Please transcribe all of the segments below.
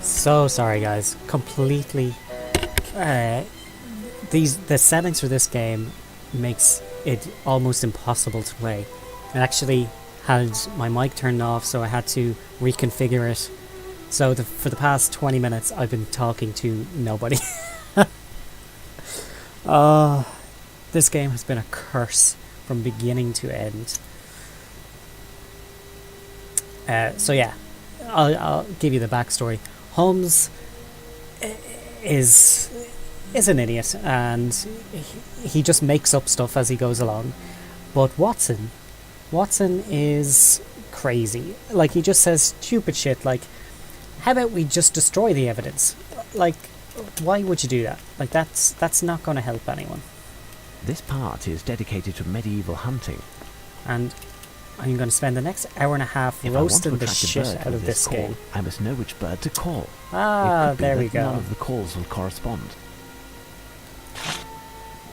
So sorry guys, completely the settings for this game makes it almost impossible to play. I actually had my mic turned off, so I had to reconfigure it. So for the past 20 minutes I've been talking to nobody. This game has been a curse from beginning to end. So yeah, I'll give you the backstory. Holmes is an idiot, and he just makes up stuff as he goes along. But Watson is crazy. Like, he just says stupid shit like, how about we just destroy the evidence? Like, why would you do that? Like, that's not going to help anyone. This part is dedicated to medieval hunting. And I'm going to spend the next hour and a half roasting the shit out of this game. I must know which bird to call. Ah, there we go. None of the calls will correspond.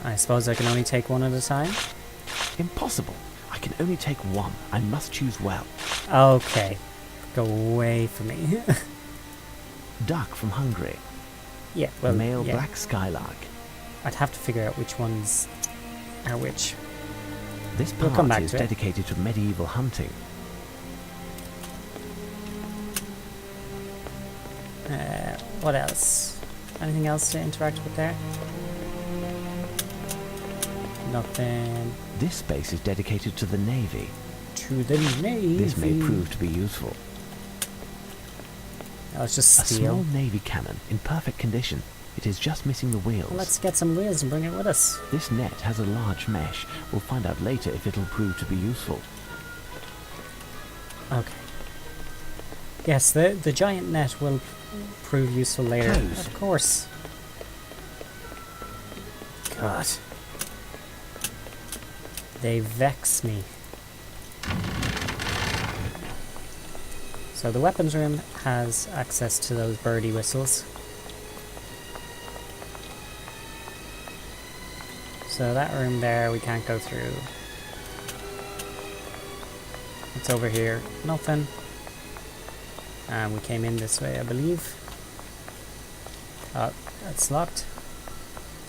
I suppose I can only take one at a time? Impossible. I can only take one. I must choose well. Okay. Go away from me. Duck from Hungary. Yeah, well, Male yeah. black skylark. I'd have to figure out which ones are which. This We'll come part back is to it. dedicated to medieval hunting. What else? Anything else to interact with there? Nothing. This space is dedicated to the navy. To the navy. This may prove to be useful. Let's just A steal. small navy cannon in perfect condition. It is just missing the wheels. Well, let's get some wheels and bring it with us. This net has a large mesh. We'll find out later if it'll prove to be useful. Okay. Yes, the giant net will prove useful later. Close. Of course. God. They vex me. So the weapons room has access to those birdie whistles. So that room there we can't go through. What's over here? Nothing. And we came in this way, I believe. Oh, that's locked.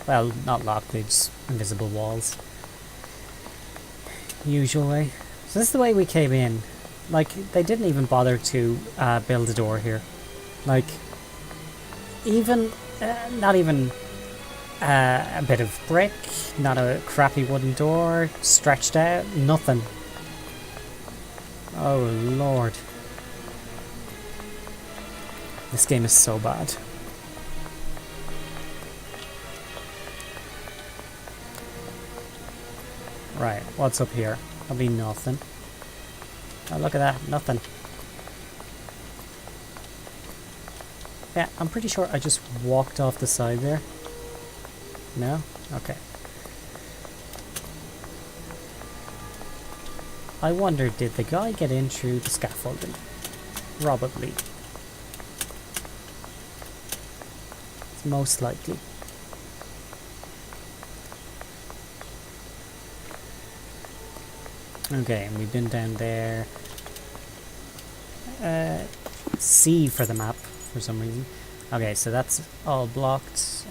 Well, not locked, it's invisible walls. Usual way. So this is the way we came in. Like, they didn't even bother to build a door here. Like, even, not even a bit of brick, not a crappy wooden door, stretched out, nothing. Oh lord. This game is so bad. Right, what's up here? Probably nothing. Oh, look at that, nothing. Yeah, I'm pretty sure I just walked off the side there. No? Okay. I wonder, did the guy get in through the scaffolding? Probably. It's most likely. Okay, and we've been down there. C for the map, for some reason. Okay, so that's all blocked.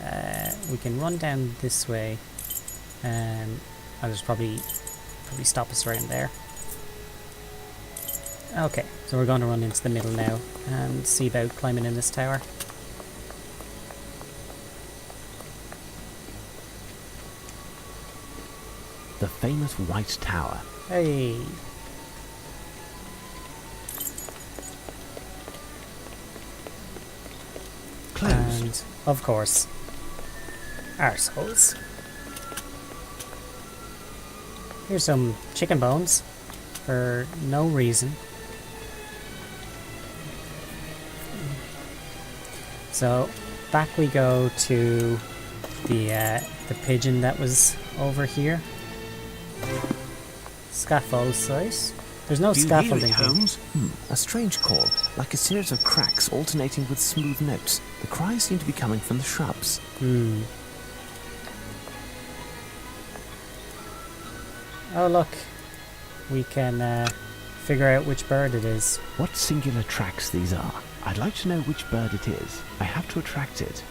We can run down this way. I'll just probably stop us right in there. Okay, so we're going to run into the middle now and see about climbing in this tower. The famous White Tower. Hey! Closed. And, of course, arseholes. Here's some chicken bones for no reason. So, back we go to the pigeon that was over here. Scaffold site. There's no Do you hear scaffolding it, here. Holmes? A strange call, like a series of cracks alternating with smooth notes. The cries seem to be coming from the shrubs. Oh look, we can figure out which bird it is. What singular tracks these are. I'd like to know which bird it is. I have to attract it.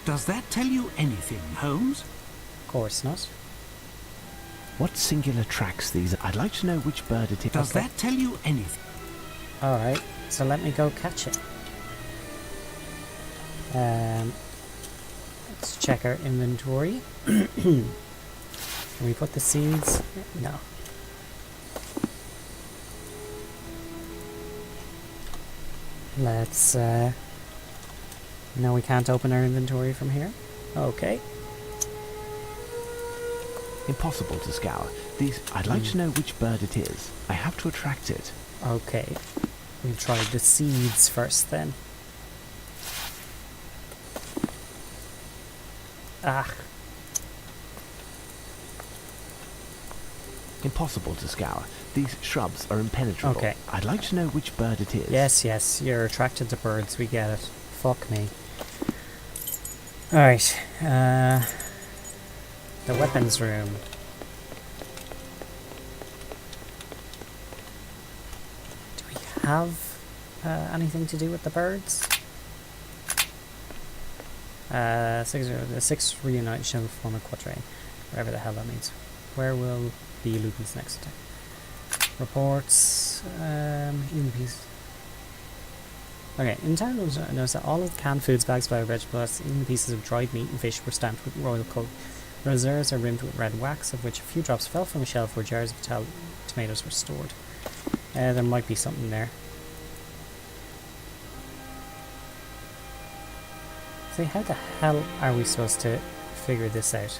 Does that tell you anything, Holmes? Of course not. What singular tracks these? I'd like to know which bird it is. Does that tell you anything? Alright, so let me go catch it. Let's check our inventory. Can we put the seeds? No. Let's, no, we can't open our inventory from here. Okay. Impossible to scour. These. I'd like to know which bird it is. I have to attract it. Okay. We'll try the seeds first then. Ah. Impossible to scour. These shrubs are impenetrable. Okay. I'd like to know which bird it is. Yes, yes, you're attracted to birds, we get it. Fuck me. Alright, the weapons room. Do we have anything to do with the birds? The six reunite shall form a quatrain. Whatever the hell that means. Where will be Lupin's next attack? Reports, eating piece. Okay, in town notice that all of the canned foods, bags, flour, vegetables, even pieces of dried meat and fish were stamped with royal colour. The reserves are rimmed with red wax, of which a few drops fell from a shelf where jars of tomatoes were stored. There might be something there. See, how the hell are we supposed to figure this out?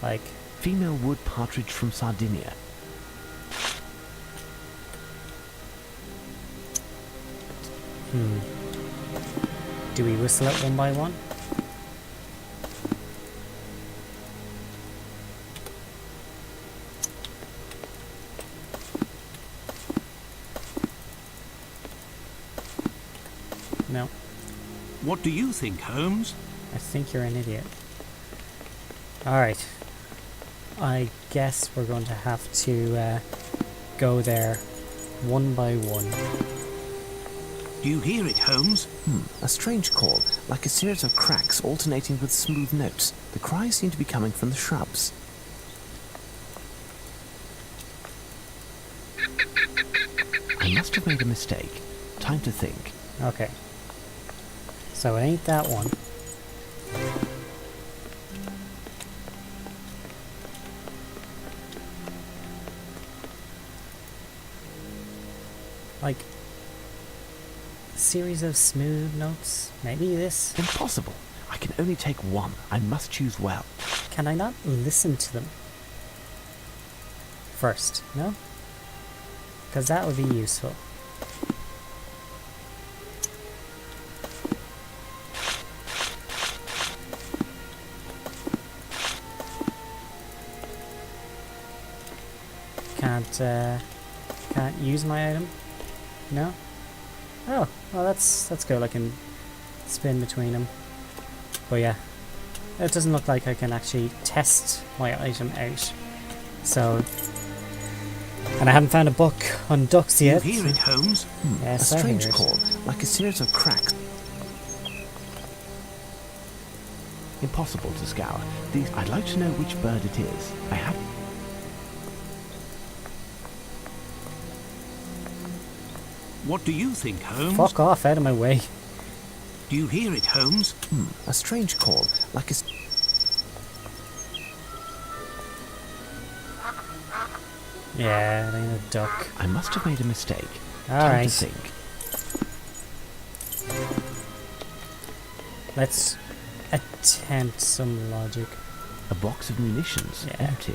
Like, Female wood partridge from Sardinia. do we whistle it one by one? No. What do you think, Holmes? I think you're an idiot. Alright. I guess we're going to have to go there one by one. Do you hear it, Holmes? A strange call, like a series of cracks alternating with smooth notes. The cries seem to be coming from the shrubs. I must have made a mistake. Time to think. Okay. So it ain't that one. Like, a series of smooth notes? Maybe this? Impossible. I can only take one. I must choose well. Can I not listen to them first? No? Because that would be useful. Can't use my item? No? Oh, well that's cool. I can spin between them. But yeah, it doesn't look like I can actually test my item out. So, and I haven't found a book on ducks yet. You hear it, Holmes? Yes, A I strange hear it. call, like a series of cracks. Impossible to scour. These. I'd like to know which bird it is. I have. What do you think, Holmes? Fuck off, out of my way. Do you hear it, Holmes? A strange call, like a. Yeah, it ain't a duck. I must have made a mistake. Time to Alright, think. let's attempt some logic. A box of munitions, Yeah. empty.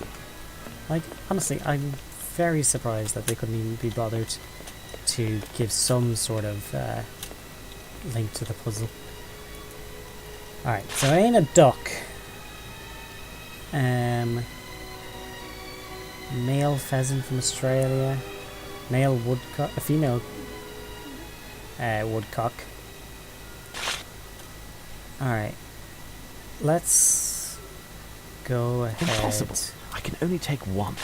Like, honestly, I'm very surprised that they couldn't even be bothered to give some sort of link to the puzzle. Alright, so it ain't a duck. Male pheasant from Australia. Male woodcock. A female woodcock. Alright. Let's go ahead. Impossible. I can only take one.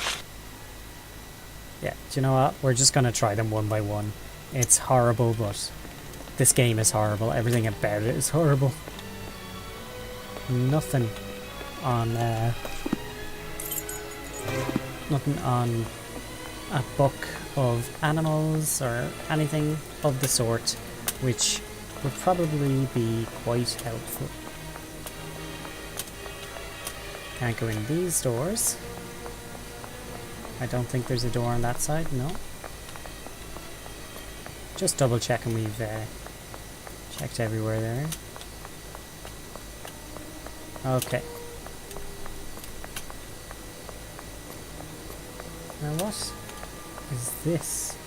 Yeah, do you know what? We're just gonna try them one by one. It's horrible, but This game is horrible. Everything about it is horrible. Nothing on a book of animals or anything of the sort, which would probably be quite helpful. Can't go in these doors. I don't think there's a door on that side, no. Just double checking we've checked everywhere there. Okay. Now what is this?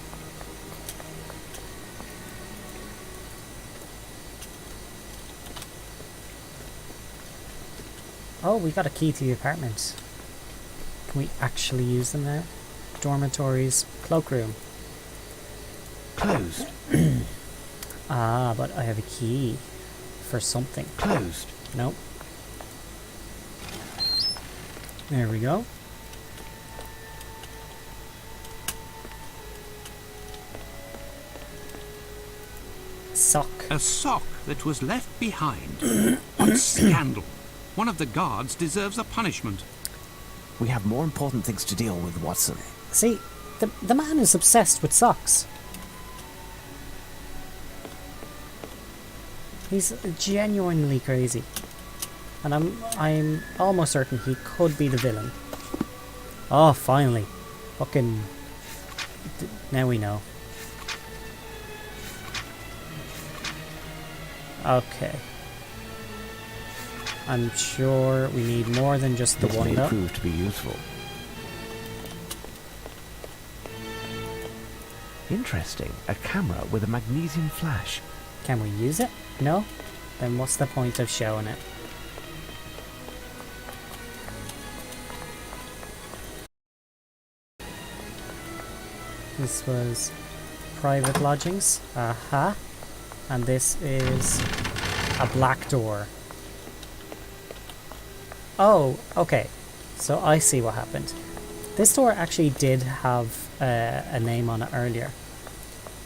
Oh, we got a key to the apartment. Can we actually use them now? Dormitories, cloakroom. Closed. Ah, but I have a key for something. Closed. Nope. There we go. Sock. A sock that was left behind. What scandal. One of the guards deserves a punishment. We have more important things to deal with, Watson. See, the man is obsessed with socks. He's genuinely crazy. And I'm almost certain he could be the villain. Oh, finally. Fucking... now we know. Okay. I'm sure we need more than just the This one may though. prove to be useful. Interesting. A camera with a magnesium flash. Can we use it? No? Then what's the point of showing it? This was private lodgings. Aha. And this is a black door. Oh, okay. So I see what happened. This door actually did have a name on it earlier.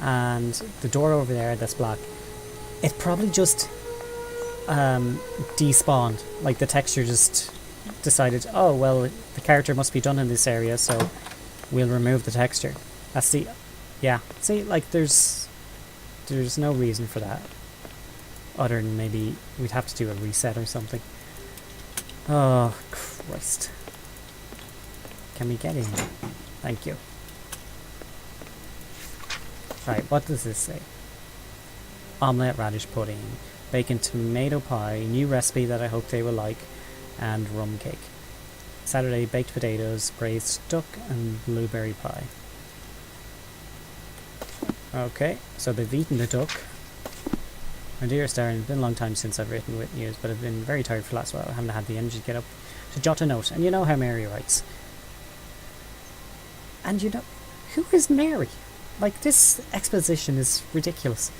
And the door over there that's black, it probably just despawned. Like the texture just decided, oh, well, the character must be done in this area, so we'll remove the texture. That's the... yeah. See, like there's no reason for that. Other than maybe we'd have to do a reset or something. Oh, Christ. Can we get in? Thank you. Right, what does this say? Omelette, radish pudding, bacon tomato pie, new recipe that I hope they will like, and rum cake. Saturday, baked potatoes, braised duck, and blueberry pie. Okay, so they've eaten the duck. My dearest Darren, it's been a long time since I've written with news, but I've been very tired for the last while. I haven't had the energy to get up to jot a note. And you know how Mary writes. And you know, who is Mary? Like, this exposition is ridiculous.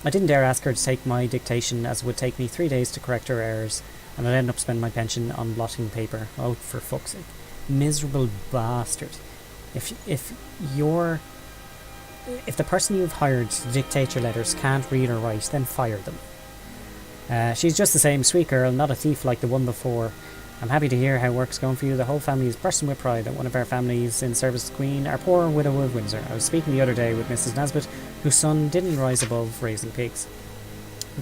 I didn't dare ask her to take my dictation, as it would take me 3 days to correct her errors, and I'd end up spending my pension on blotting paper. Oh, for fuck's sake. Miserable bastard. If the person you've hired to dictate your letters can't read or write, then fire them. She's just the same sweet girl, not a thief like the one before. I'm happy to hear how work's going for you. The whole family is bursting with pride that one of our families in service to the Queen, our poor widow of Windsor. I was speaking the other day with Mrs. Nesbitt, whose son didn't rise above raising pigs.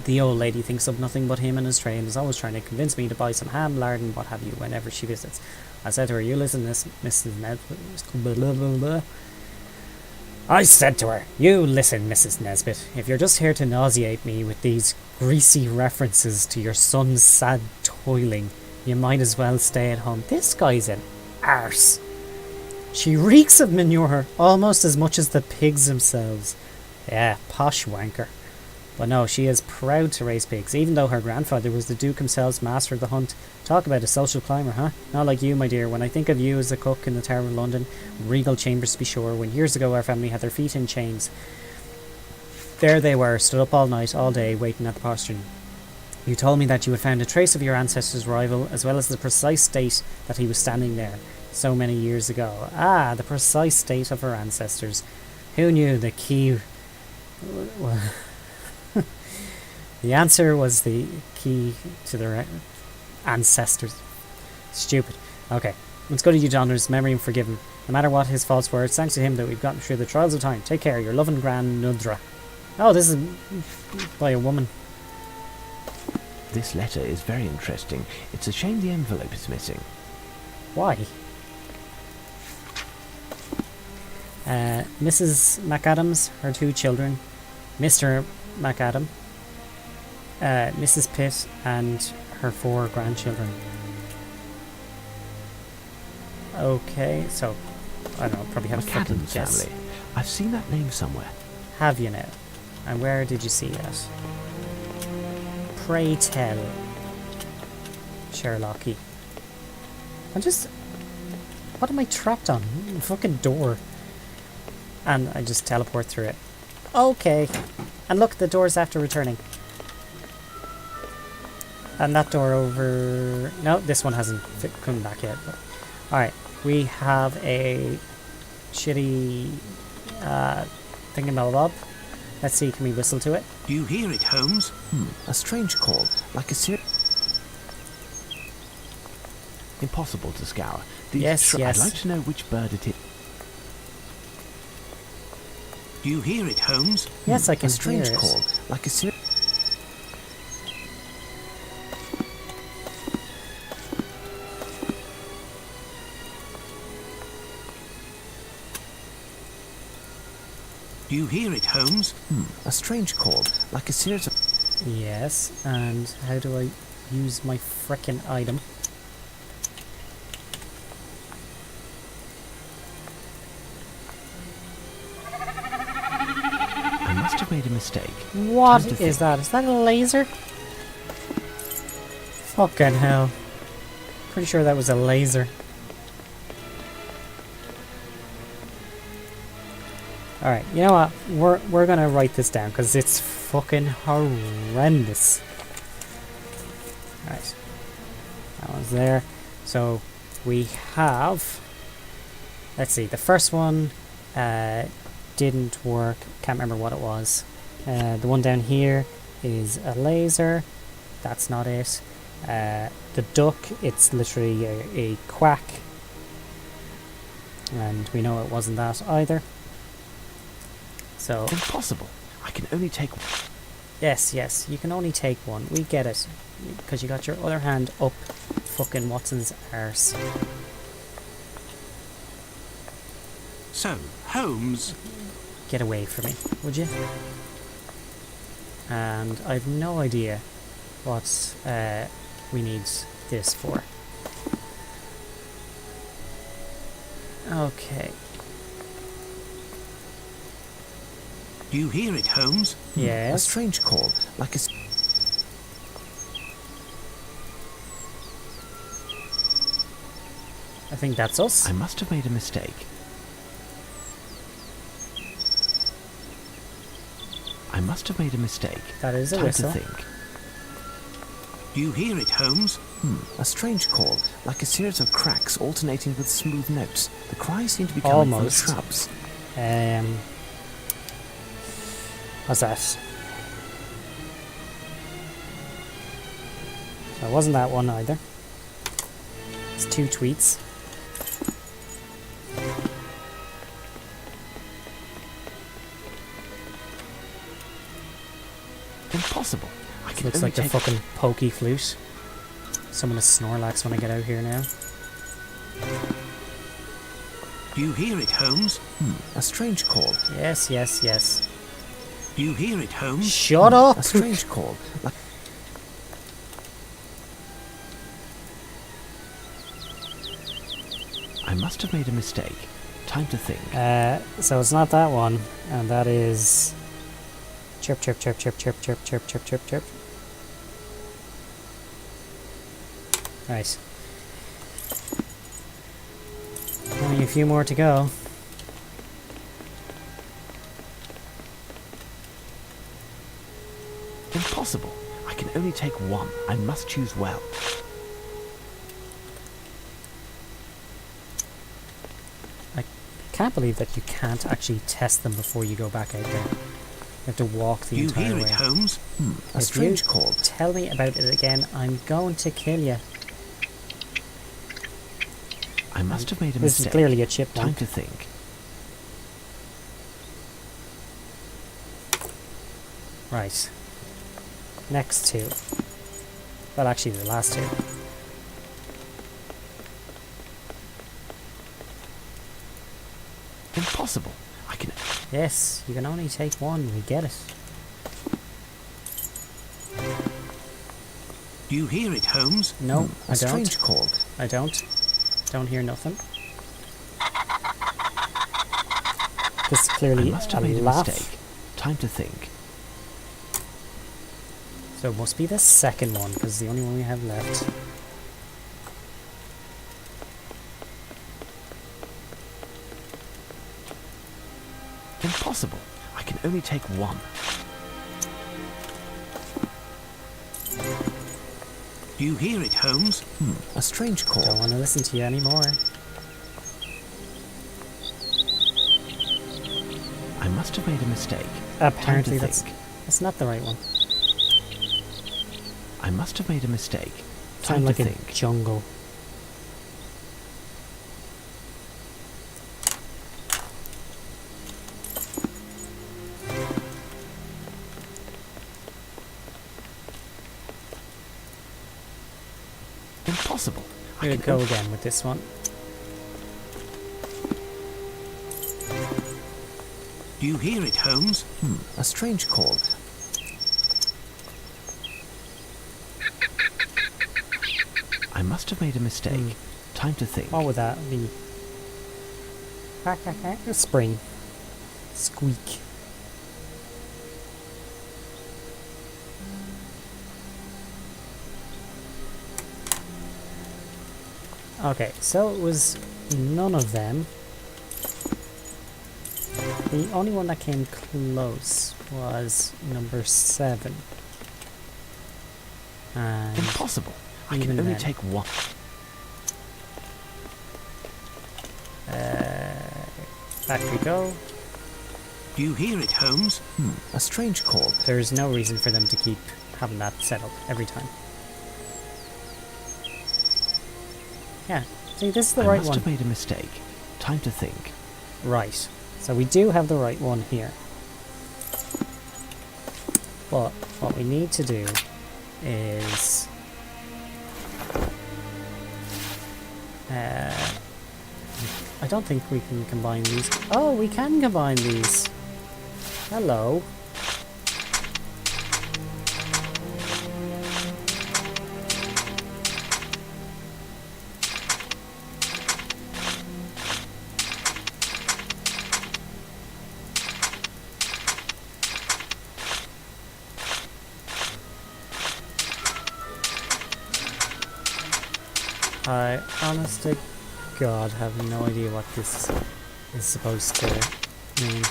The old lady thinks of nothing but him and his trade and is always trying to convince me to buy some ham, lard and what have you whenever she visits. I said to her, you listen, Mrs. Nesbitt. I said to her, you listen, Mrs. Nesbitt. If you're just here to nauseate me with these greasy references to your son's sad toiling, you might as well stay at home. This guy's an arse. She reeks of manure almost as much as the pigs themselves. Yeah, posh wanker. But no, she is proud to raise pigs, even though her grandfather was the Duke himself, master of the hunt. Talk about a social climber, huh? Not like you, my dear. When I think of you as a cook in the Tower of London, regal chambers to be sure, when years ago our family had their feet in chains. There they were, stood up all night, all day, waiting at the postern. You told me that you had found a trace of your ancestor's arrival, as well as the precise date that he was standing there, so many years ago. Ah, the precise date of her ancestors. Who knew the key... The answer was the key to their ancestors. Stupid. Okay, let's go to Eudona's memory and forgive him. No matter what his faults were, it's thanks to him that we've gotten through the trials of time. Take care, your loving Gran Nudra. Oh, this is by a woman. This letter is very interesting. It's a shame the envelope is missing. Why? Mrs. McAdams, her 2 children, Mr. McAdam, Mrs. Pitt, and her 4 grandchildren. Okay, so I don't know, probably have a fucking McAdams guess. family. I've seen that name somewhere. Have you now? And where did you see it? Pray tell, Sherlocky. What am I trapped on? A fucking door. And I just teleport through it. Okay. And look, the door's after returning. And that door over... No, this one hasn't come back yet. Alright, we have a shitty thingamabob. Let's see, can we whistle to it? Do you hear it, Holmes? A strange call, like a impossible to scour. Yes. I'd like to know which bird it is. Do you hear it, Holmes? Yes, I can A strange hear it. call, like a Do you hear it, Holmes? a strange call, like a series of... Yes, and how do I use my frickin' item? I must have made a mistake. What Time to is think. that? Is that a laser? Fucking hell. Pretty sure that was a laser. Alright, you know what? We're gonna write this down because it's fucking horrendous. Alright. That one's there. So we have... Let's see, the first one didn't work. Can't remember what it was. The one down here is a laser. That's not it. The duck, it's literally a quack. And we know it wasn't that either. So, Impossible. I can only take... yes, you can only take one. We get it. Because you got your other hand up fucking Watson's arse. So, Holmes... Get away from me, would you? And I've no idea what we need this for. Okay. Do you hear it, Holmes? A Yes. strange call, like a... I think that's us. I must have made a mistake. I must have made a mistake. That is a Time whistle. to think. Do you hear it, Holmes? A strange call, like a series of cracks alternating with smooth notes. The cries seem to be coming Almost. from the shrubs. What's that? So it wasn't that one either. It's 2 tweets. Impossible. I can Looks only like the take... fucking pokey flute. Someone a Snorlax when I get out here now. Do you hear it, Holmes? A strange call. Yes. Do you hear it, Holmes? Shut up! A strange call, like... I must have made a mistake. Time to think. So it's not that one, and that is... Chirp, chirp, chirp, chirp, chirp, chirp, chirp, chirp, chirp, chirp. Right. Only a few more to go. Impossible. I can only take one. I must choose well. I can't believe that you can't actually test them before you go back out there. have to walk the You entire hear way. it, Holmes? A If strange you call. tell me about it again, I'm going to kill you. I must have made a This is mistake. clearly a Time chipmunk. to think. Right. Next two. Well, actually, the last two. Impossible. I can... Yes, you can only take one. We get it. Do you hear it, Holmes? No, I A don't. strange call. I don't. Don't hear nothing. This is I clearly must a have made a laugh. mistake. Time to think. So it must be the second one, because it's the only one we have left. Impossible. I can only take one. Do you hear it, Holmes? A strange call. Don't want to listen to you anymore. I must have made a mistake. Apparently Time to think. that's not the right one. I must have made a mistake. Sound Time like to a think. jungle. Impossible. I'm going to go again with this one. Do you hear it, Holmes? A strange call. I must have made a mistake. Time to think. What would that be? A spring. Squeak. Okay, so it was none of them. The only one that came close was number 7. And Impossible. I can even only then. take one. Back we go. Do you hear it, Holmes? A strange call. There's no reason for them to keep having that set up every time. Yeah, see, this is the I right must one. have made a mistake. Time to think. Right, so we do have the right one here. But what we need to do is... I don't think we can combine these. Oh, we can combine these. Hello. I, honest to God, have no idea what this is supposed to mean.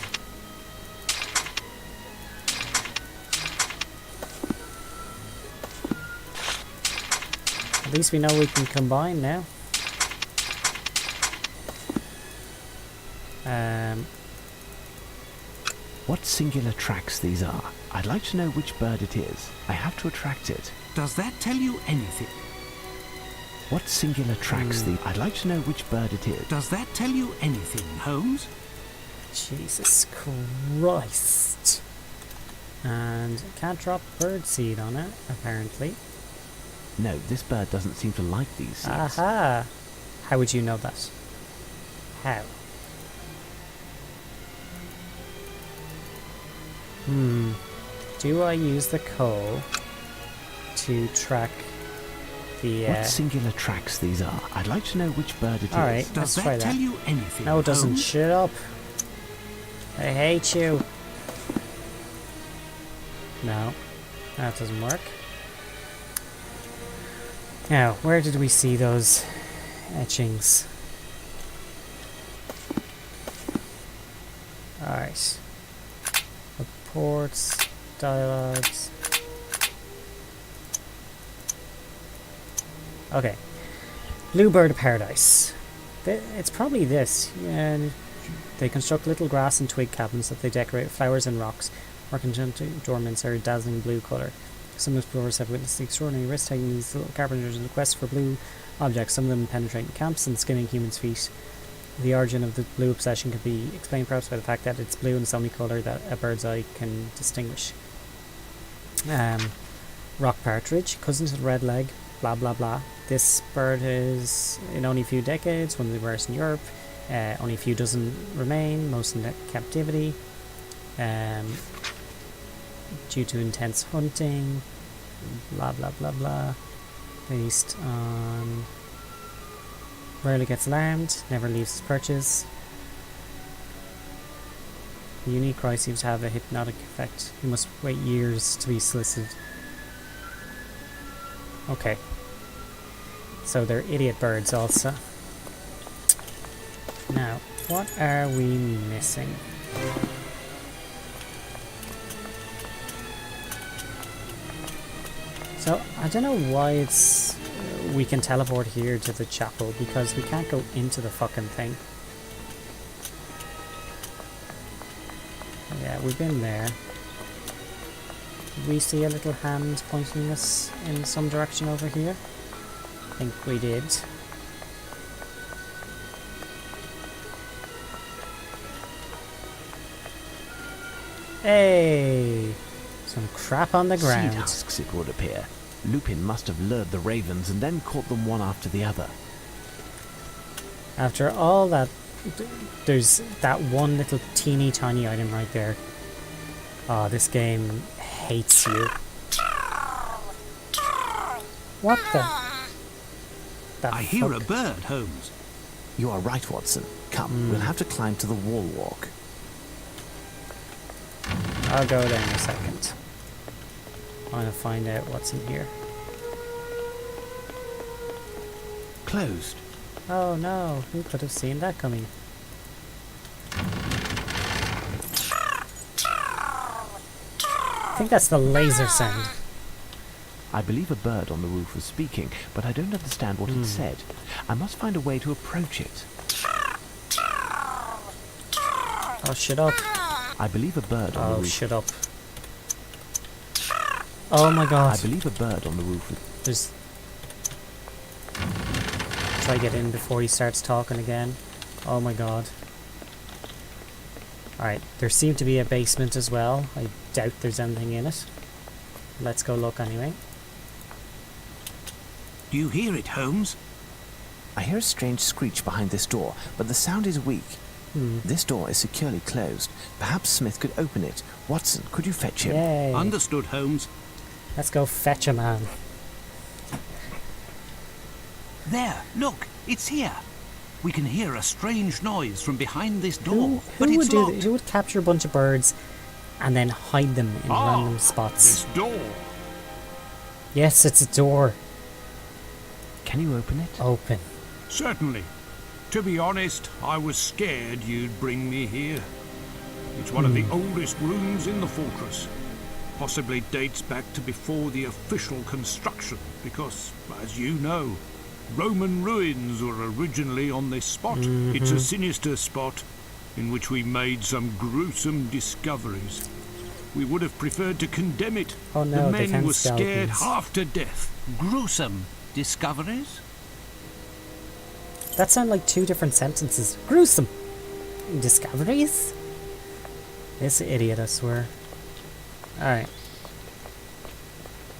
At least we know we can combine now. What singular tracks these are? I'd like to know which bird it is. I have to attract it. Does that tell you anything? What singular tracks these? I'd like to know which bird it is. Does that tell you anything, Holmes? Jesus Christ. And can't drop birdseed on it, apparently. No, this bird doesn't seem to like these seeds. Aha! How would you know that? How? Do I use the coal to track the... What singular tracks these are? I'd like to know which bird it is. Alright, Does let's try that tell that. you anything? No, it doesn't. Holmes? Shut up. I hate you. No, that doesn't work. Now, where did we see those etchings? Alright. Reports, dialogues. Okay. Bluebird Paradise. It's probably this. Yeah, they construct little grass and twig cabins that they decorate with flowers and rocks. Working dormants are a dazzling blue colour. Some explorers have witnessed the extraordinary risk taking these little carpenters in the quest for blue objects, some of them penetrating camps and skimming humans' feet. The origin of the blue obsession could be explained perhaps by the fact that it's blue and it's the only colour that a bird's eye can distinguish. Rock partridge, cousin to the red leg, blah blah blah. This bird is, in only a few decades, one of the rarest in Europe. Only a few dozen remain, most in captivity. Due to intense hunting, blah blah blah blah. Based on... Rarely gets alarmed, never leaves his perches. The unique cry seems to have a hypnotic effect. You must wait years to be solicited. Okay. So they're idiot birds also. Now, what are we missing? So, I don't know why it's... we can teleport here to the chapel, because we can't go into the fucking thing. Yeah, we've been there. Did we see a little hand pointing us in some direction over here? I think we did. Hey! Some crap on the ground. Seed husks, it would appear. Lupin must have lured the ravens and then caught them one after the other. After all that, there's that one little teeny tiny item right there. Oh, this game hates you. What the I hear a fuck? bird, Holmes. You are right, Watson. Come, we'll have to climb to the wall walk. I'll go there in a second. I want to find out what's in here. Closed. Oh no, who could have seen that coming? I think that's the laser sound. I believe a bird on the roof was speaking, but I don't understand what it said. I must find a way to approach it. Oh, shut up. I believe a bird on the Oh, roof. shut up. Oh my god. I believe a bird on the roof. There's... Try to get in before he starts talking again. Oh my god. Alright, there seemed to be a basement as well. I doubt there's anything in it. Let's go look anyway. Do you hear it, Holmes? I hear a strange screech behind this door, but the sound is weak. This door is securely closed. Perhaps Smith could open it. Watson, could you fetch him? Yay. Understood, Holmes. Let's go fetch a man. There, look, it's here. We can hear a strange noise from behind this door, but Who it's would do locked. that? Who would capture a bunch of birds and then hide them in random spots? This door. Yes, it's a door. Can you open it? Open. Certainly. To be honest, I was scared you'd bring me here. It's one of the oldest rooms in the fortress. Possibly dates back to before the official construction, because, as you know, Roman ruins were originally on this spot. It's a sinister spot in which we made some gruesome discoveries. We would have preferred to condemn it. Oh no, the they men found were scared skeletons. half to death. Gruesome discoveries? That sound like two different sentences. Gruesome. Discoveries? This idiot, I swear. Alright.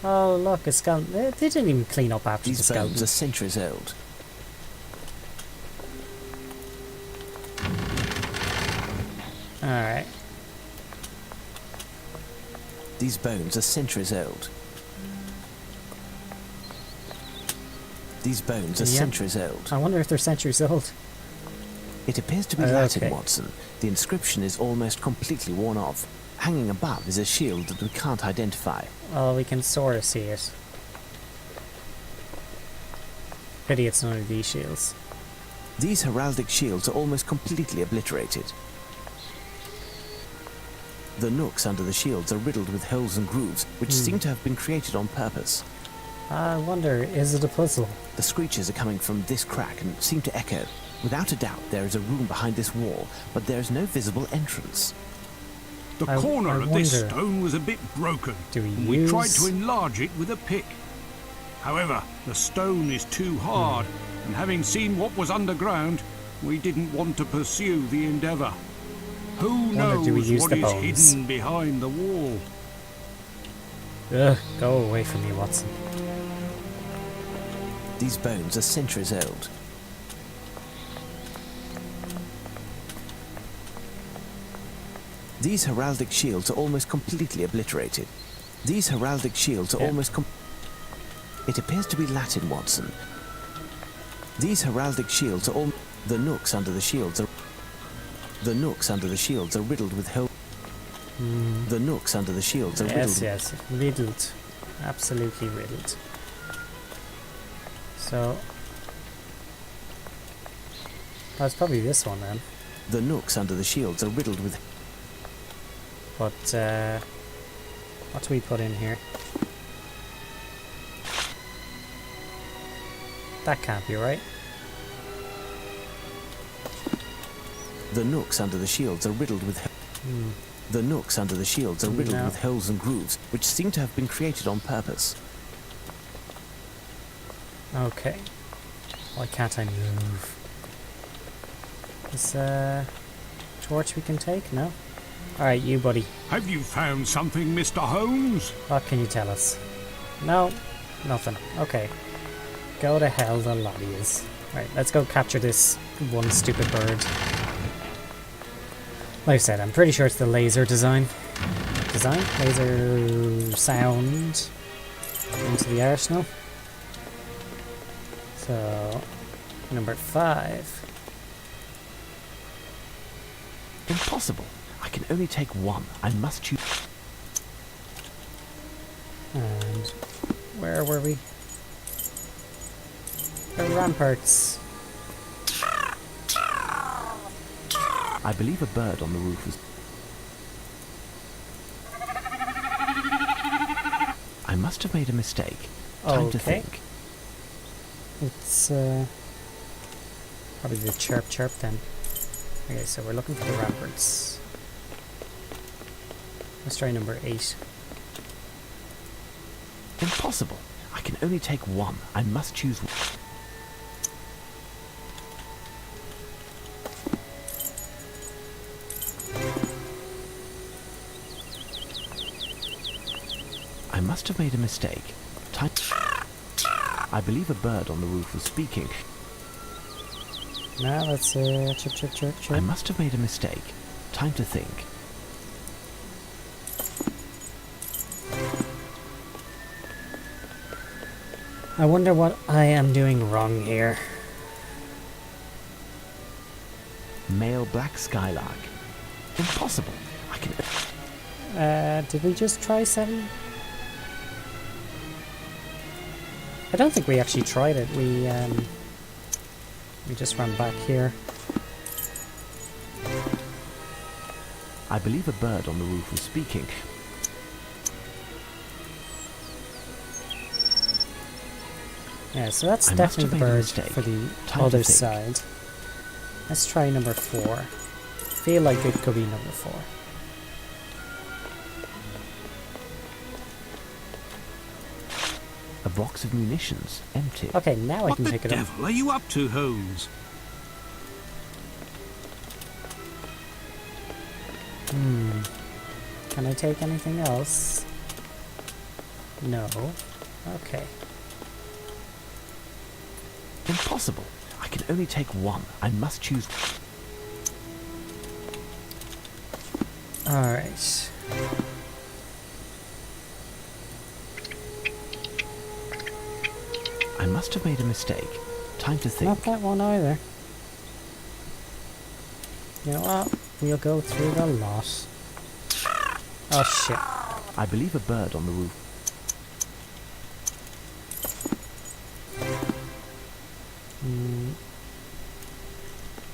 Oh, look, a skeleton. They didn't even clean up after the These bones skeleton. are centuries old. Alright. These bones are centuries old. These bones are Yep. centuries old. I wonder if they're centuries old. It appears to be Okay. Latin, Watson. The inscription is almost completely worn off. Hanging above is a shield that we can't identify. Oh, we can sort of see it. Pity it's none of these shields. These heraldic shields are almost completely obliterated. The nooks under the shields are riddled with holes and grooves, which seem to have been created on purpose. I wonder, is it a puzzle? The screeches are coming from this crack and seem to echo. Without a doubt, there is a room behind this wall, but there is no visible entrance. The I corner of this wonder, stone was a bit broken, do we and we tried use- to enlarge it with a pick. However, the stone is too hard, and having seen what was underground, we didn't want to pursue the endeavour. Who knows do we use what the is bones? hidden behind the wall? Ugh, go away from me, Watson. These bones are centuries old. These heraldic shields are almost completely obliterated. These heraldic shields are almost It appears to be Latin, Watson. These heraldic shields are all... The nooks under the shields are... The nooks under the shields are riddled with holes. The nooks under the shields are riddled... Yes, riddled. Absolutely riddled. So... That's probably this one then. The nooks under the shields are riddled with... But, what do we put in here? That can't be right. The nooks under the shields are riddled with... The nooks under the shields are riddled with holes and grooves, which seem to have been created on purpose. Okay. Why can't I move? Is a torch we can take? No? Alright, you buddy. Have you found something, Mr. Holmes? What can you tell us? No, nothing. Okay. Go to hell, the lot he is. Right, let's go capture this one stupid bird. Like I said, I'm pretty sure it's the laser design. Laser sound into the arsenal. So, number 5. Impossible. I can only take one. I must choose... And where were we? The ramparts. I believe a bird on the roof was... I must have made a mistake. Time to think. It's probably the chirp chirp then. Okay, so we're looking for the ramparts. Let's try number 8. Impossible. I can only take one. I must choose one. I must have made a mistake. Time. I believe a bird on the roof was speaking. Now let's chirp chirp chirp chirp. I must have made a mistake. Time to think. I wonder what I am doing wrong here. Male black skylark. Impossible. I can... Did we just try 7? I don't think we actually tried it. We just ran back here. I believe a bird on the roof was speaking. Yeah, so that's definitely the bird for the other think. side. Let's try number 4. Feel like it could be number 4. A box of munitions, empty. Okay, now I What can the pick it up. devil are you up to, Holmes? Can I take anything else? No. Okay. Impossible. I can only take one. I must choose... Alright. I must have made a mistake. Time to think. Not that one either. You know what? We'll go through the lot. Oh shit. I believe a bird on the roof.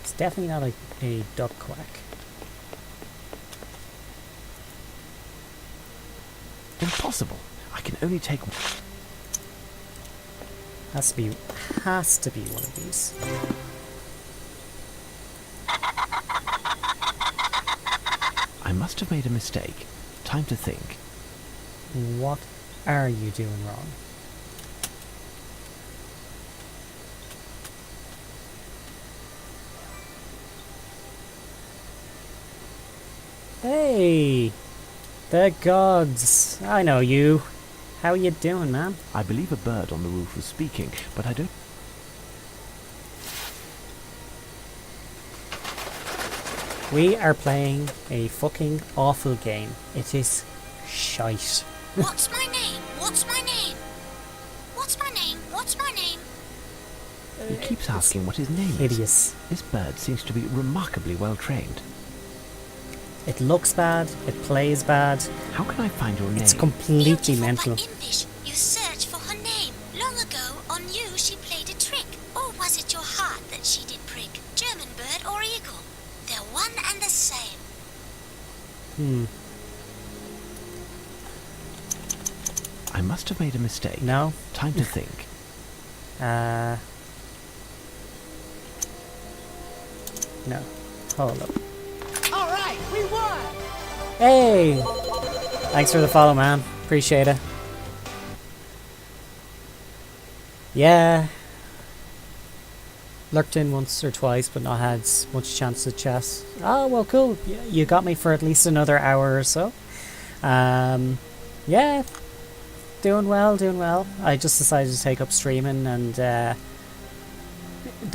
It's definitely not a duck quack. Impossible. I can only take... Has to be one of these. I must have made a mistake. Time to think. What are you doing wrong? Hey! The gods! I know you. How you doing, man? I believe a bird on the roof was speaking, but I don't... We are playing a fucking awful game. It is shite. What's my name? What's my name? What's my name? What's my name? He keeps asking what his name is. Hideous. This bird seems to be remarkably well trained. It looks bad, it plays bad, How can I find your name? it's completely Beautiful mental. by English. You search for her name. Long ago, on you she played a trick. Or was it your heart that she did prick? German bird or eagle? They're one and the same. I must have made a mistake. No? Time to think. No. Hold up. All right, we won! Hey! Thanks for the follow, man. Appreciate it. Yeah. Lurked in once or twice, but not had much chance to chat. Oh, well, cool. You got me for at least another hour or so. Yeah. Doing well, doing well. I just decided to take up streaming, and the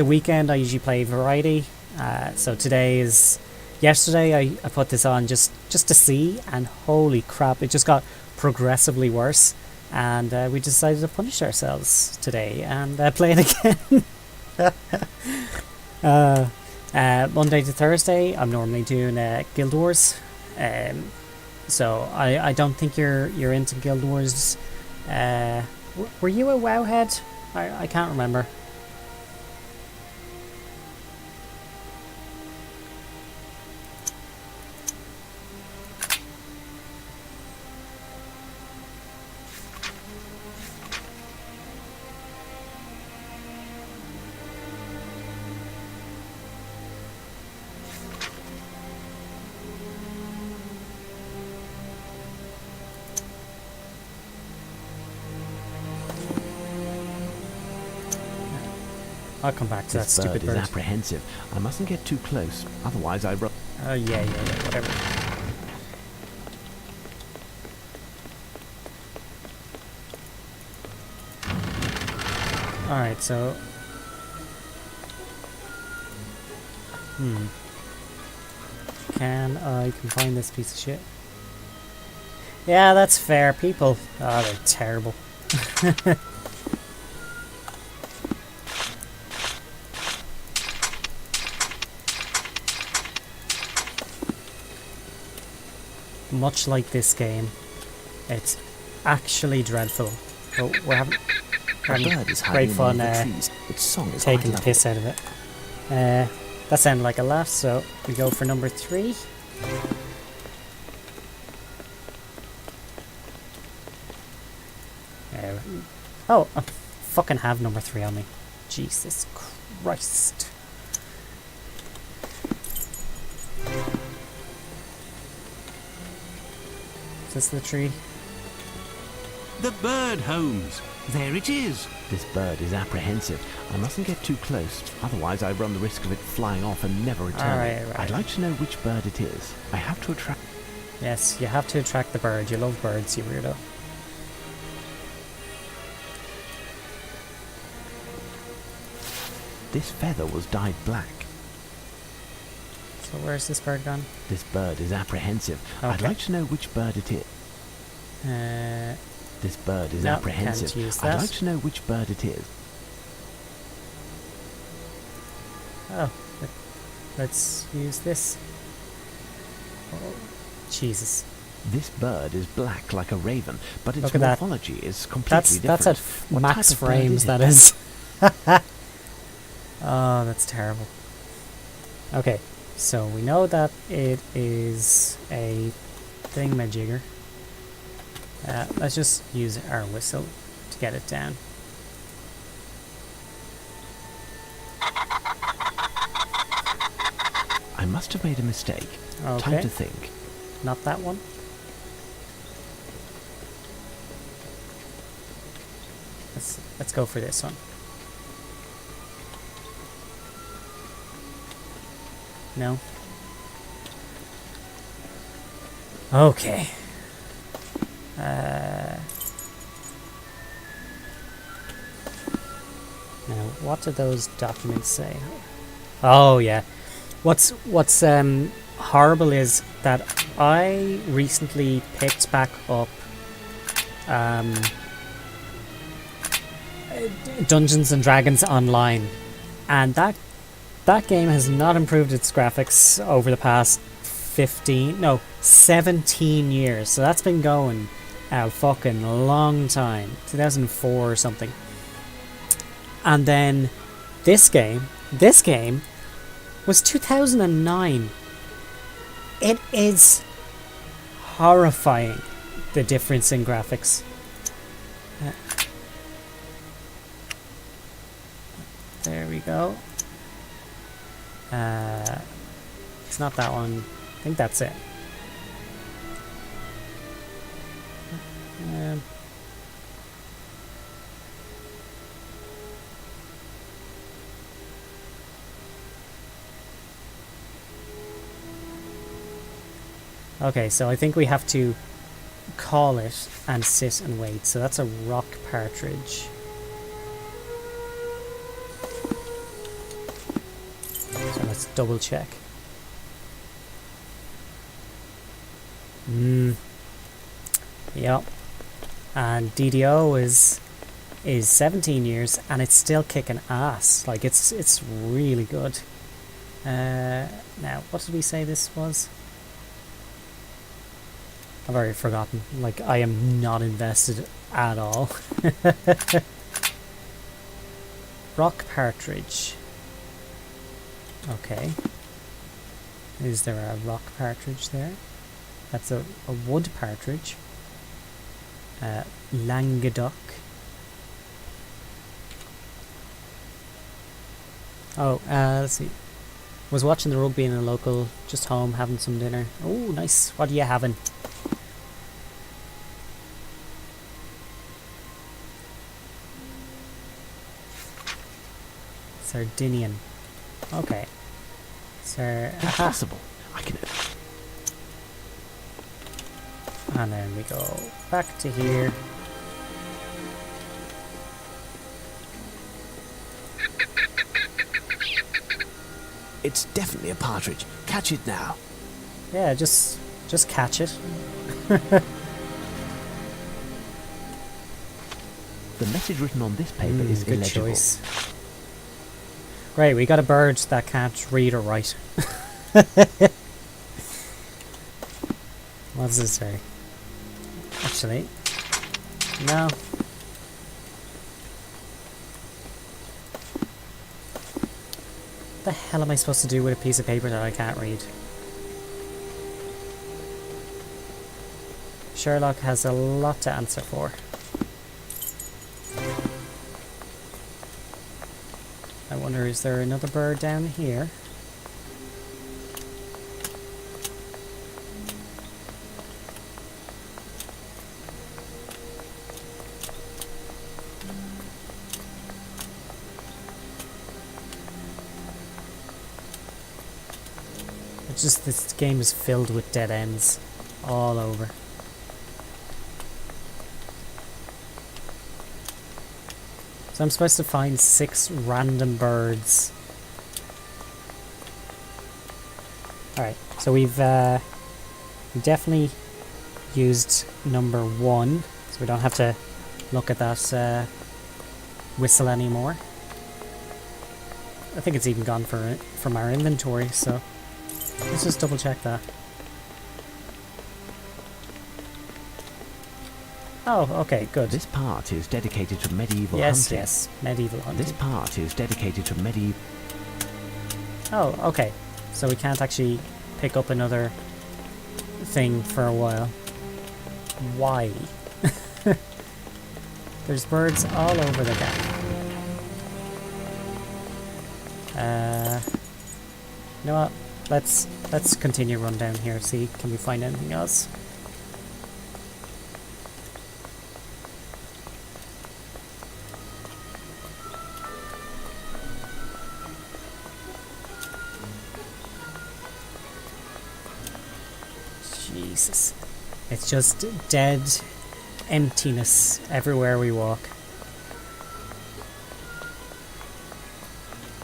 weekend I usually play variety. So today is... Yesterday I put this on just to see, and holy crap, it just got progressively worse. And we decided to punish ourselves today and play it again. Monday to Thursday, I'm normally doing Guild Wars. So I don't think you're into Guild Wars. Were you a WoW head? I can't remember. I'll come back to that This stupid bird bird. is apprehensive. I mustn't get too close, otherwise I run... Oh, yeah, whatever. Alright, so... Can I confine this piece of shit? Yeah, that's fair. People... Oh, they're terrible. Much like this game, it's actually dreadful. But we're having bird is great hiding in fun one of the trees. Its song is taking the quite piss out of it. That sounded like a laugh, so we go for number 3. Oh, I fucking have number 3 on me. Jesus Christ. Is this the tree? The bird, Holmes. There it is. This bird is apprehensive. I mustn't get too close, otherwise I run the risk of it flying off and never returning. Alright. I'd like to know which bird it is. I have to attract... Yes, you have to attract the bird. You love birds, you weirdo. This feather was dyed black. So where's this bird gone? This bird is apprehensive. I'd Okay. like to know which bird it is. This bird is No, apprehensive. can't use I'd that. like to know which bird it is. Oh, let's use this. Oh, Jesus. This bird is black like a raven, but its Look at that. morphology is completely That's different. at What max type of bird frames, is it? that is. Oh, that's terrible. Okay, so we know that it is a thingamajigger. Let's just use our whistle to get it down. I must have made a mistake. Okay. Time to think. not that one. Let's go for this one. No. Okay. Now, what do those documents say? Oh yeah. What's horrible is that I recently picked back up Dungeons and Dragons Online, and that game has not improved its graphics over the past 17 years. So that's been going a fucking long time. 2004 or something. And then this game was 2009. It is horrifying, the difference in graphics. There we go. It's not that one. I think that's it. Okay, so I think we have to call it and sit and wait. So that's a rock partridge. So let's double check. Yep. And DDO is 17 years and it's still kicking ass. Like it's really good. Now, what did we say this was? I've already forgotten. Like, I am not invested at all. Rock partridge. Okay. Is there a rock partridge there? That's a wood partridge. Languedoc. Oh, let's see. Was watching the rugby in a local, just home, having some dinner. Oh, nice. What are you having? Sardinian. Okay. Impossible. I can. And then we go back to here. It's definitely a partridge. Catch it now. Yeah, just catch it. The message written on this paper is good illegible. choice. Great, we got a bird that can't read or write. What does this say? Actually, no. What the hell am I supposed to do with a piece of paper that I can't read? Sherlock has a lot to answer for. I wonder, is there another bird down here? It's just this game is filled with dead ends all over. So I'm supposed to find 6 random birds. Alright, so we've definitely used number 1, so we don't have to look at that whistle anymore. I think it's even gone from our inventory, so let's just double check that. Oh, okay, good. This part is dedicated to medieval yes, hunting. Yes, medieval hunting. This part is dedicated to medieval... Oh, okay. So we can't actually pick up another thing for a while. Why? There's birds all over the gap. You know what? let's continue run down here, see, can we find anything else? Jesus. It's just dead emptiness everywhere we walk.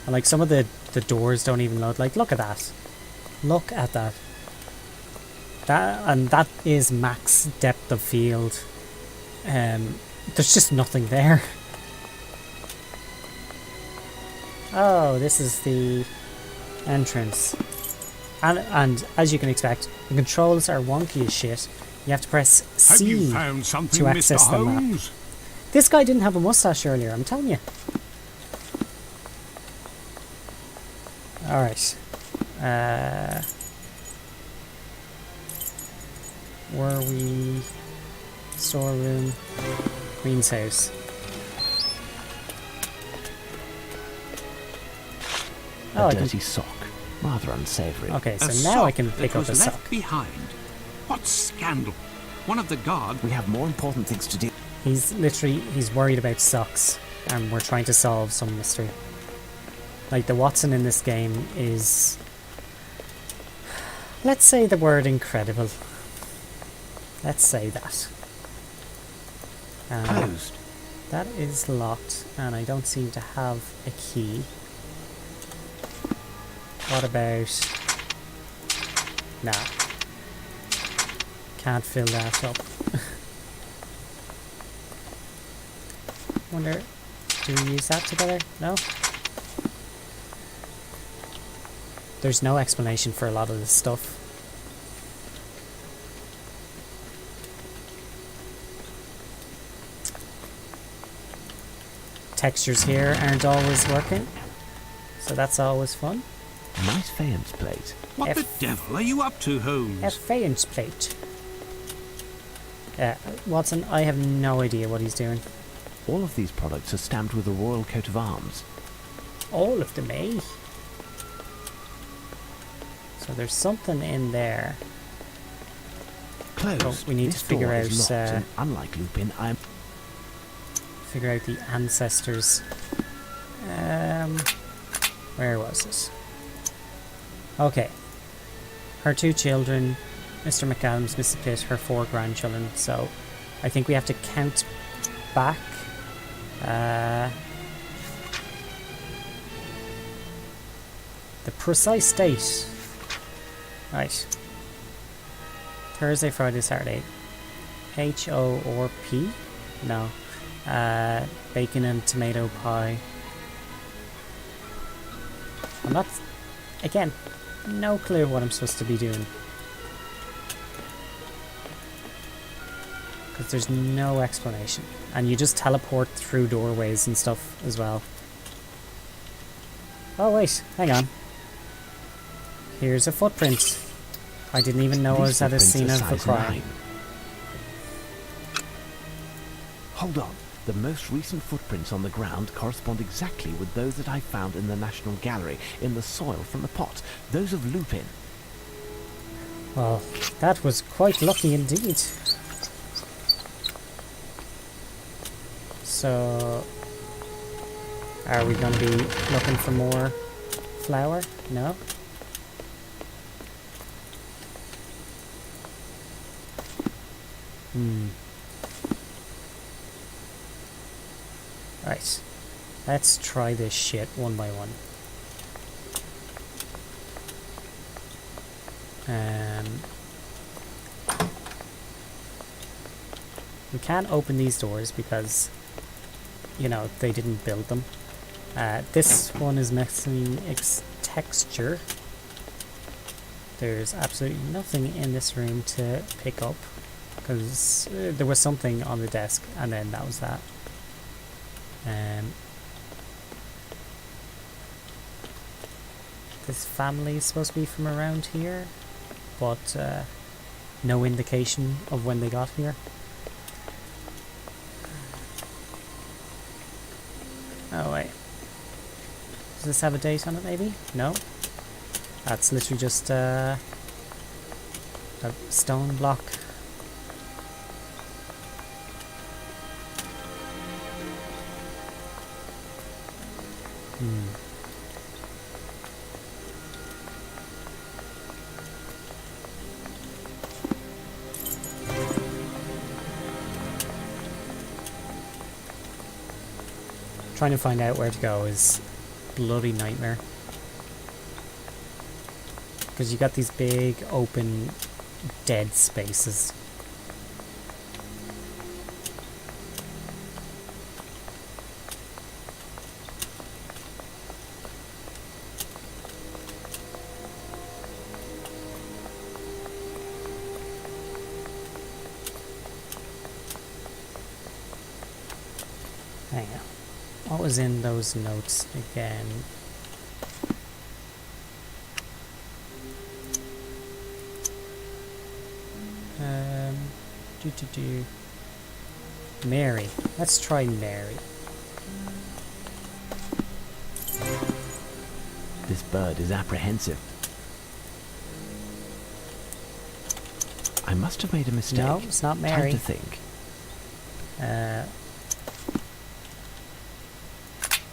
And like some of the doors don't even load. Like, look at that. Look at that. That is max depth of field. There's just nothing there. Oh, this is the entrance. And as you can expect, the controls are wonky as shit. You have to press Have you C found something, to access Mr. the map. Holmes? This guy didn't have a mustache earlier, I'm telling you. Alright. Were we... Storeroom... Queen's house. Oh, A I can... dirty sock. Rather unsavoury. Okay, so A now I sock can that pick up was a left sock. behind. What scandal! One of the guard. We have more important things to do. He's worried about socks, and we're trying to solve some mystery. Like, the Watson in this game is... Let's say the word incredible. Let's say that. Closed. That is locked, and I don't seem to have a key. What about... Nah. Can't fill that up. Wonder, do we use that together? No? There's no explanation for a lot of this stuff. Textures here aren't always working, so that's always fun. Nice faience plate. What the devil are you up to, Holmes? A faience plate. Watson, I have no idea what he's doing. All of these products are stamped with a royal coat of arms. All of them, eh? So there's something in there. Closed. Oh, we need This to figure door out, is locked, and unlike Lupin, I'm... Figure out the ancestors. Where was it? Okay. Her 2 children, Mr. McAdams, Mrs. Pitt, her 4 grandchildren. So I think we have to count back. The precise date. Right. Thursday, Friday, Saturday. H-O or P? No. Bacon and tomato pie. I'm not... Again, no clue what I'm supposed to be doing. Because there's no explanation. And you just teleport through doorways and stuff as well. Oh wait, hang on. Here's a footprint. I didn't even know I was at a scene of a crime. 9. Hold on. The most recent footprints on the ground correspond exactly with those that I found in the National Gallery, in the soil from the pot. Those of Lupin. Well, that was quite lucky indeed. So, are we going to be looking for more flour? No? Right. Let's try this shit one by one. We can't open these doors because, you know, they didn't build them. This one is missing its texture. There's absolutely nothing in this room to pick up because there was something on the desk and then that was that. This family is supposed to be from around here, but no indication of when they got here. Oh wait, does this have a date on it maybe? No? That's literally just a stone block. Trying to find out where to go is a bloody nightmare. Because you got these big, open, dead spaces. Hang on. What was in those notes again? Mary. Let's try Mary. This bird is apprehensive. I must have made a mistake. No, it's not Time Mary. to think.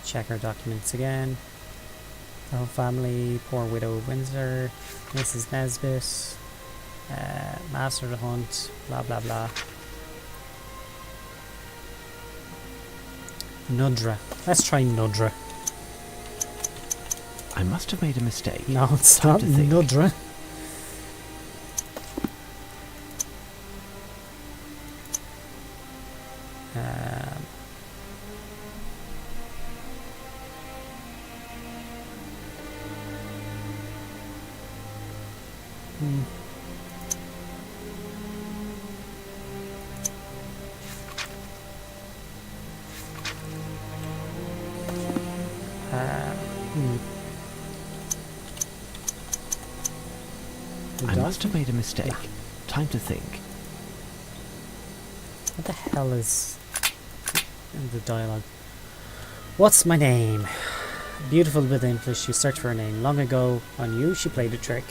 Check our documents again. The whole family, poor widow of Windsor, Mrs. Nesbit, master of the hunt, blah blah blah. Nudra. Let's try Nudra. I must have made a mistake. No, it's Time not to think. Nudra. I must have made a mistake. Time to think. What the hell is in the dialogue? What's my name? Beautiful with English, you search for a name. Long ago, on you, she played a trick.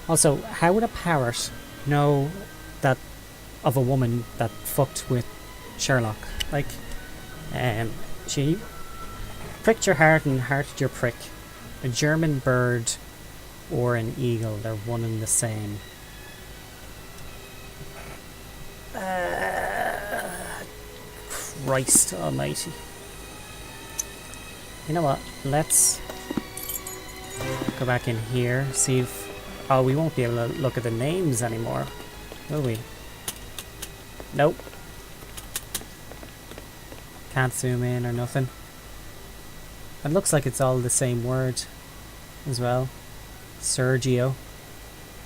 Also, how would a parrot know that of a woman that fucked with Sherlock? Like, she pricked your heart and hearted your prick. A German bird or an eagle, they're one and the same. Christ almighty. You know what? Let's go back in here, see if... Oh, we won't be able to look at the names anymore, will we? Nope. Can't zoom in or nothing. It looks like it's all the same word as well. Sergio.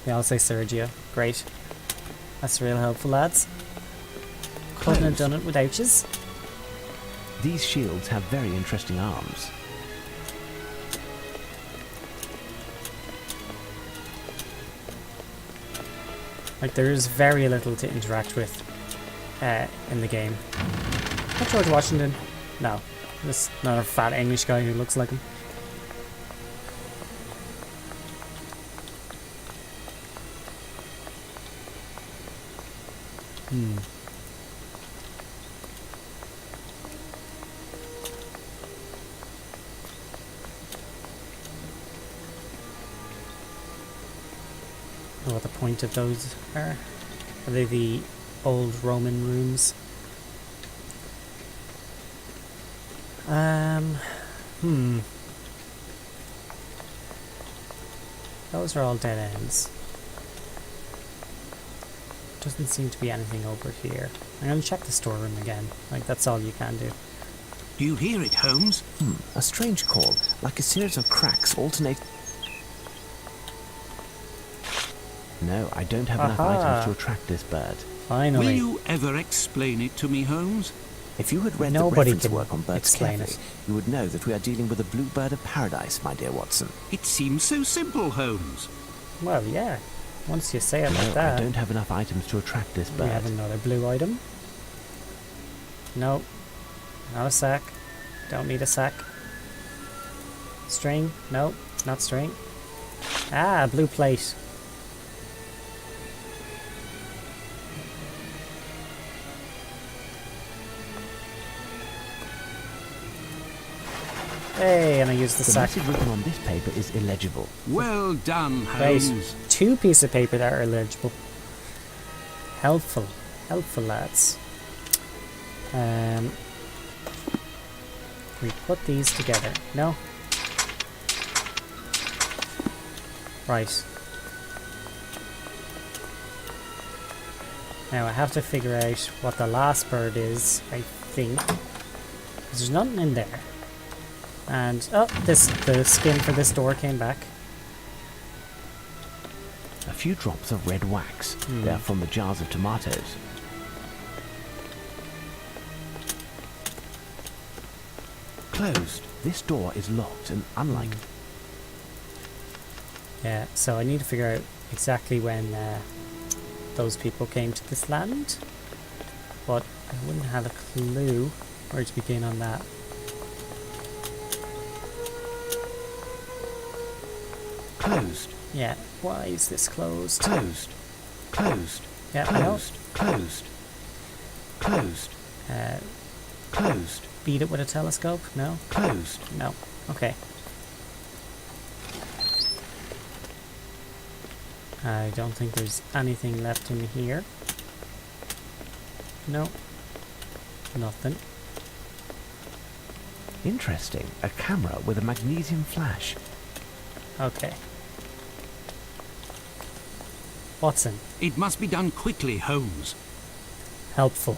They all say Sergio. Great. That's real helpful, lads. Couldn't have done it without yous. These shields have very interesting arms. Like, there is very little to interact with in the game. Not George Washington. No. Just another fat English guy who looks like him. I don't know what the point of those are. Are they the old Roman rooms? Those are all dead ends. Doesn't seem to be anything over here. I'm gonna check the storeroom again. Like, that's all you can do. Do you hear it, Holmes? A strange call, like a series of cracks alternate. No, I don't have enough items to attract this bird. Finally. Will you ever explain it to me, Holmes? If you had read Nobody the reference can work on birds explain carefully, it. you would know that we are dealing with a blue bird of paradise, my dear Watson. It seems so simple, Holmes. Well, yeah. Once you say it No, like that. I don't have enough items to attract this We bird. have another blue item. Nope. Not a sack. Don't need a sack. String. Nope. Not string. Ah, blue plate. Hey, and I used the The sack. message written on this paper is illegible. Well done, Wait, Holmes. 2 pieces of paper that are illegible. Helpful. Helpful, lads. We put these together. No? Right. Now I have to figure out what the last bird is, I think. 'Cause there's nothing in there. And, oh, the skin for this door came back. A few drops of red wax. They are from the jars of tomatoes. Closed. This door is locked and unlike... Yeah, so I need to figure out exactly when those people came to this land. But I wouldn't have a clue where to begin on that. Closed. Yeah, why is this closed? Closed. Closed. Yeah, Closed. Closed. Closed. no. Closed. Beat it with a telescope? No? Closed. No. Okay. I don't think there's anything left in here. No. Nothing. Interesting. A camera with a magnesium flash. Okay. Watson. It must be done quickly, Holmes. Helpful.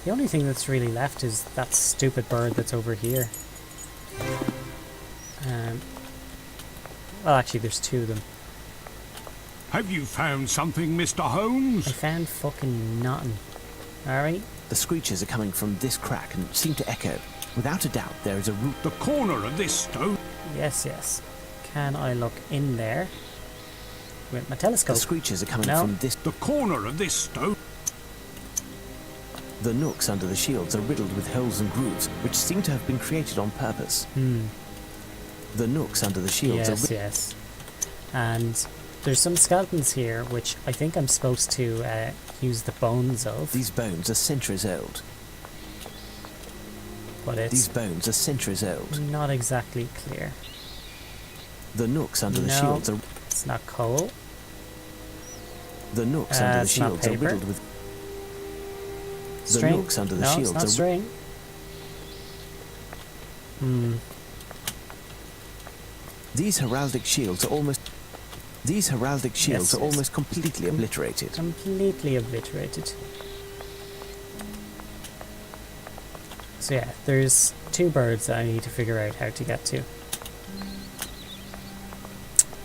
The only thing that's really left is that stupid bird that's over here. Well, actually, there's 2 of them. Have you found something, Mr. Holmes? I found fucking nothing. Alright? The screeches are coming from this crack and seem to echo. Without a doubt, there is a root... The corner of this stone. Yes, yes. Can I look in there with my telescope? The screeches are coming No. from this... The corner of this stone. The nooks under the shields are riddled with holes and grooves, which seem to have been created on purpose. The nooks under the shields Yes, are... yes. And there's some skeletons here, which I think I'm supposed to use the bones of. These bones are centuries old. But it's These bones are centuries old. not exactly clear. The nooks under the No. shields are... It's not coal. The nooks under the it's not shields are paper. riddled with... String? nooks under the no, shields it's not are... string. These heraldic shields are almost... These heraldic shields Yes, are yes. almost completely obliterated. Completely obliterated. So yeah, there's 2 birds that I need to figure out how to get to.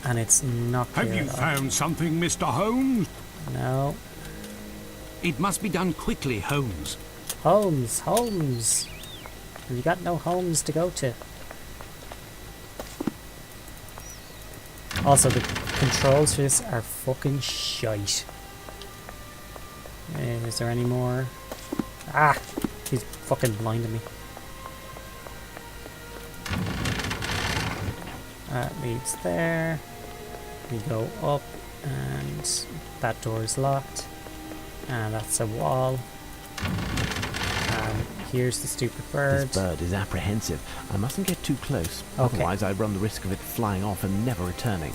And it's not clear Have you at all. found something, Mr. Holmes? No. It must be done quickly, Holmes. Holmes! Holmes! Have you got no homes to go to? Also, the controls for this are fucking shite. Is there any more? Ah! He's fucking blinding me. That leads there. We go up, and that door is locked. And that's a wall. And here's the stupid bird. This bird is apprehensive. I mustn't get too close. Okay. Otherwise, I run the risk of it flying off and never returning.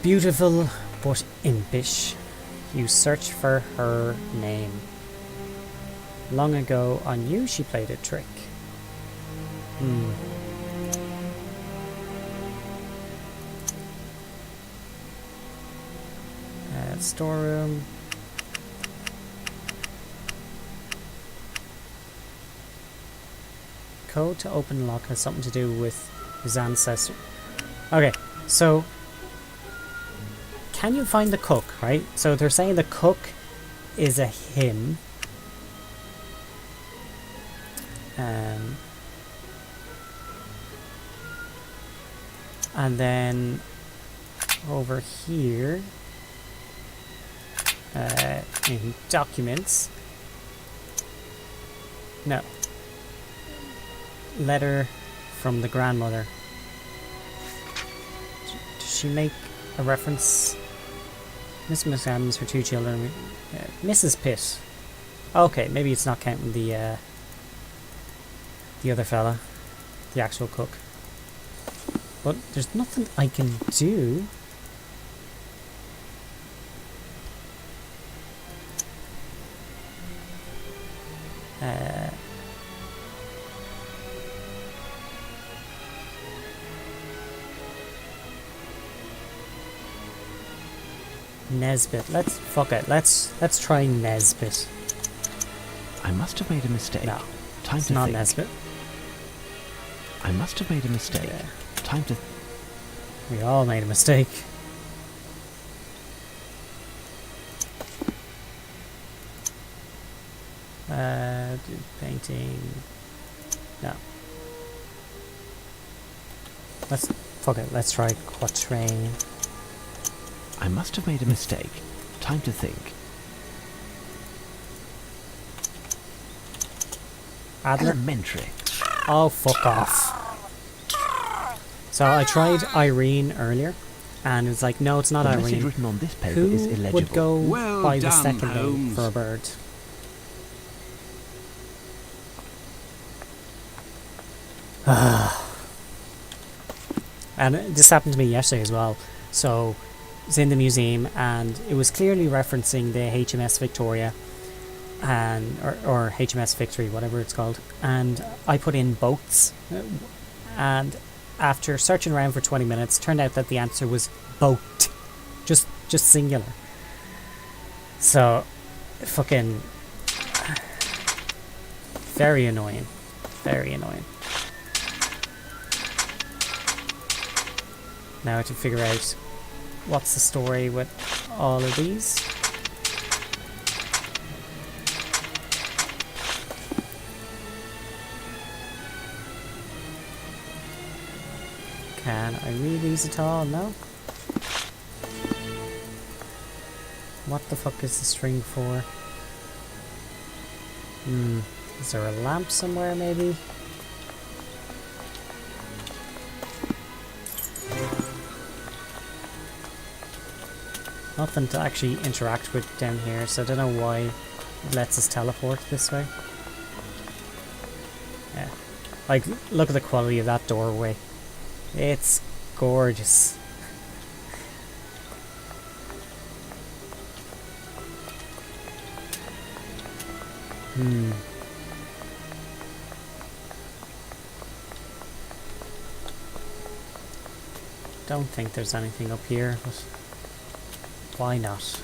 Beautiful but impish. You search for her name. Long ago on you she played a trick. Storeroom. Code to open lock has something to do with his ancestor. Okay, so can you find the cook, right? So they're saying the cook is a him. And then over here in documents. No. Letter from the grandmother. Does she make a reference? Miss McAdams, her 2 children. Mrs. Pitt. Okay, maybe it's not counting the other fella, the actual cook. But there's nothing I can do. Nesbit. Fuck it. Let's try Nesbit. I must have made a mistake. No, Time it's to not think. Nesbit. I must have made a mistake. Yeah. Time to. We all made a mistake. Do painting. No. Fuck it. Let's try quatrain. I must have made a mistake. Time to think. Adler. Elementary. Oh, fuck off. So I tried Irene earlier, and it was like, no, it's not The message Irene. written on this paper Who is illegible. would go Well by the done, second name Holmes. for a bird? And this happened to me yesterday as well. So it's in the museum, and it was clearly referencing the HMS Victoria, and or HMS Victory, whatever it's called. And I put in boats, and after searching around for 20 minutes, turned out that the answer was boat, just singular. So, fucking very annoying, very annoying. Now to figure out what's the story with all of these. Can I read these at all? No? What the fuck is the string for? Is there a lamp somewhere maybe? Nothing to actually interact with down here, so I don't know why it lets us teleport this way. Yeah. Like, look at the quality of that doorway. It's gorgeous. Don't think there's anything up here, but why not?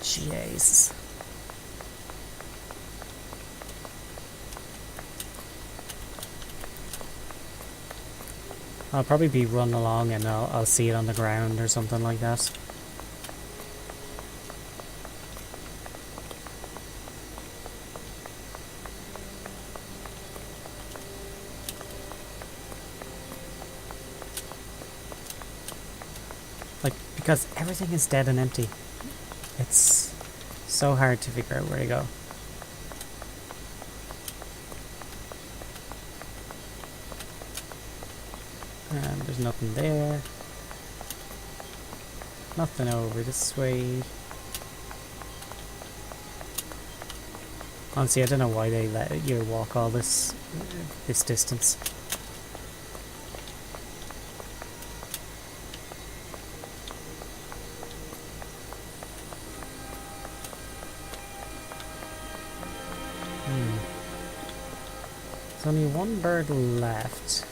Jesus. I'll probably be running along and I'll see it on the ground or something like that. Like, because everything is dead and empty. It's so hard to figure out where to go. And there's nothing there. Nothing over this way. Honestly, I don't know why they let you walk all this distance. There's only one bird left.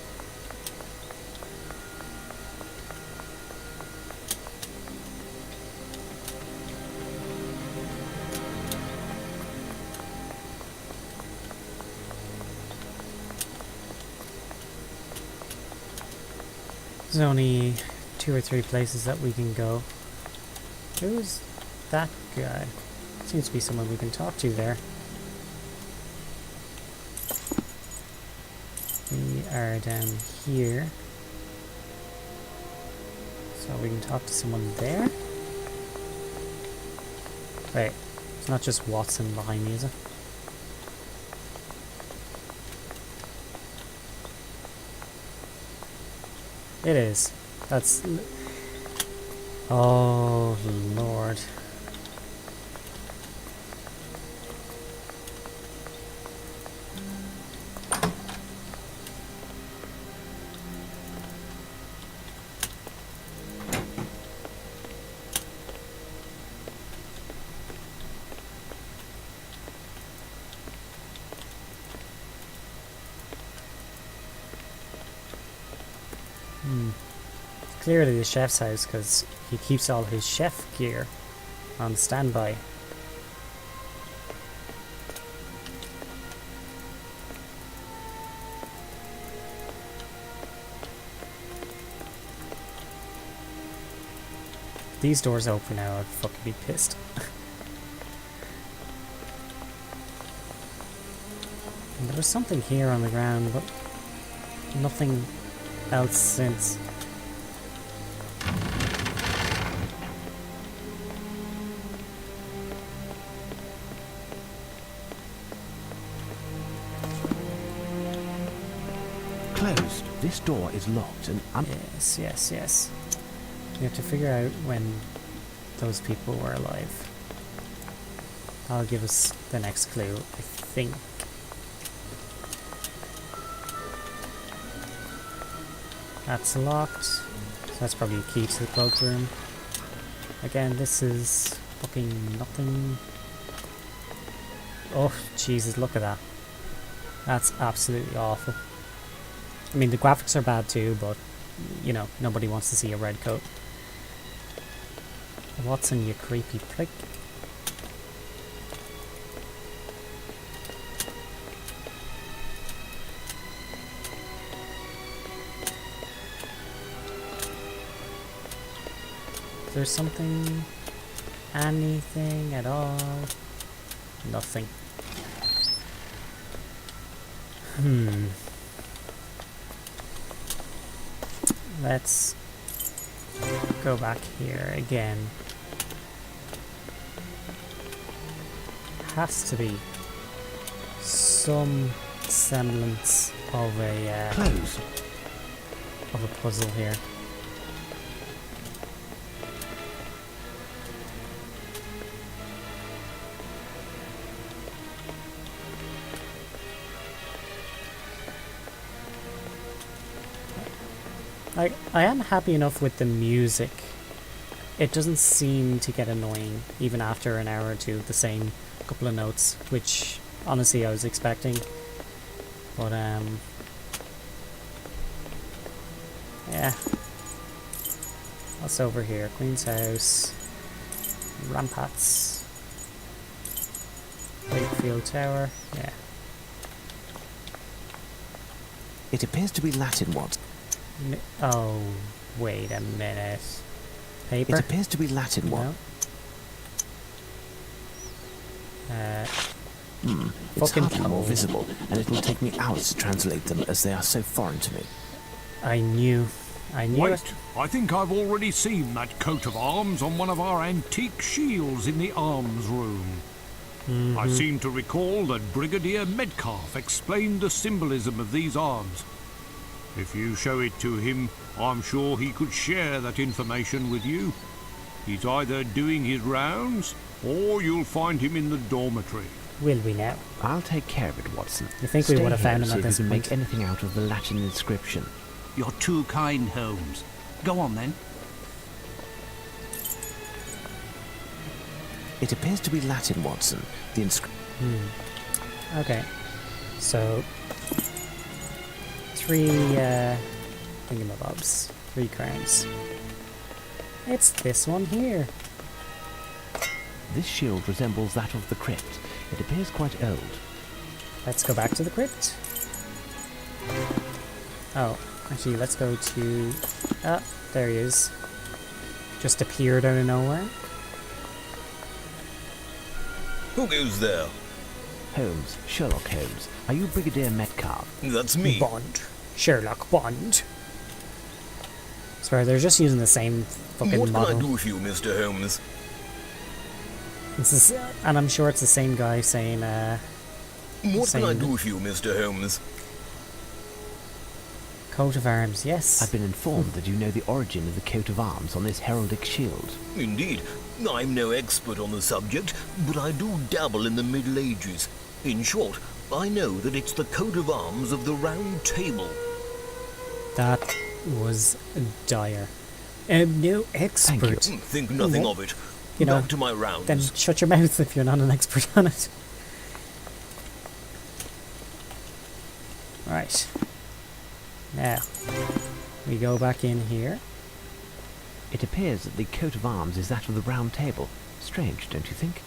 There's only 2 or 3 places that we can go. Who's that guy? Seems to be someone we can talk to there. We are down here. So we can talk to someone there. Wait, it's not just Watson behind me, is it? It is. That's... Oh, Lord. Clearly the chef's house, because he keeps all his chef gear on standby. These doors open now, I'd fucking be pissed. And there was something here on the ground, but nothing else since. Closed. This door is locked and Yes. We have to figure out when those people were alive. That'll give us the next clue, I think. That's locked. So that's probably a key to the cloakroom. Again, this is fucking nothing. Oh, Jesus, look at that. That's absolutely awful. I mean, the graphics are bad too, but, you know, nobody wants to see a red coat. Watson, you creepy prick. Is there something? Anything at all? Nothing. Let's go back here again. Has to be some semblance of a puzzle here. I am happy enough with the music. It doesn't seem to get annoying even after an hour or two, the same couple of notes, which honestly I was expecting. But yeah. What's over here? Queen's house. Ramparts. Wakefield Tower. Yeah. It appears to be Latin once. Oh, wait a minute. Paper? It appears to be Latin one. No. It's Fucking hardly more cold. visible, and it will take me hours to translate them as they are so foreign to me. I knew Wait, it. I think I've already seen that coat of arms on one of our antique shields in the arms room. I seem to recall that Brigadier Metcalf explained the symbolism of these arms. If you show it to him, I'm sure he could share that information with you. He's either doing his rounds, or you'll find him in the dormitory. Will we now? I'll take care of it, Watson. You think we Stay would have here found and him see at if this you can point? make anything out of the Latin inscription. You're too kind, Holmes. Go on then. It appears to be Latin, Watson. The inscription. Okay. So 3 thingamabobs. 3 crowns. It's this one here. This shield resembles that of the crypt. It appears quite old. Let's go back to the crypt. Oh, Actually, let's go to... Ah, there he is. Just appeared out of nowhere. Who goes there? Holmes, Sherlock Holmes. Are you Brigadier Metcalf? That's me. Bond. Sherlock Bond. Swear, they're just using the same fucking What can model. I do for you, Mr. Holmes? And I'm sure it's the same guy saying, What can I Same. do for you, Mr. Holmes? coat of arms, yes. I've been informed that you know the origin of the coat of arms on this heraldic shield. Indeed. I'm no expert on the subject, but I do dabble in the Middle Ages. In short, I know that it's the coat of arms of the Round Table. That was dire. No expert. Think nothing What? of it. You know, Back to my rounds. Then shut your mouth if you're not an expert on it. Right. Now, we go back in here. It appears that the coat of arms is that of the Round Table. Strange, don't you think?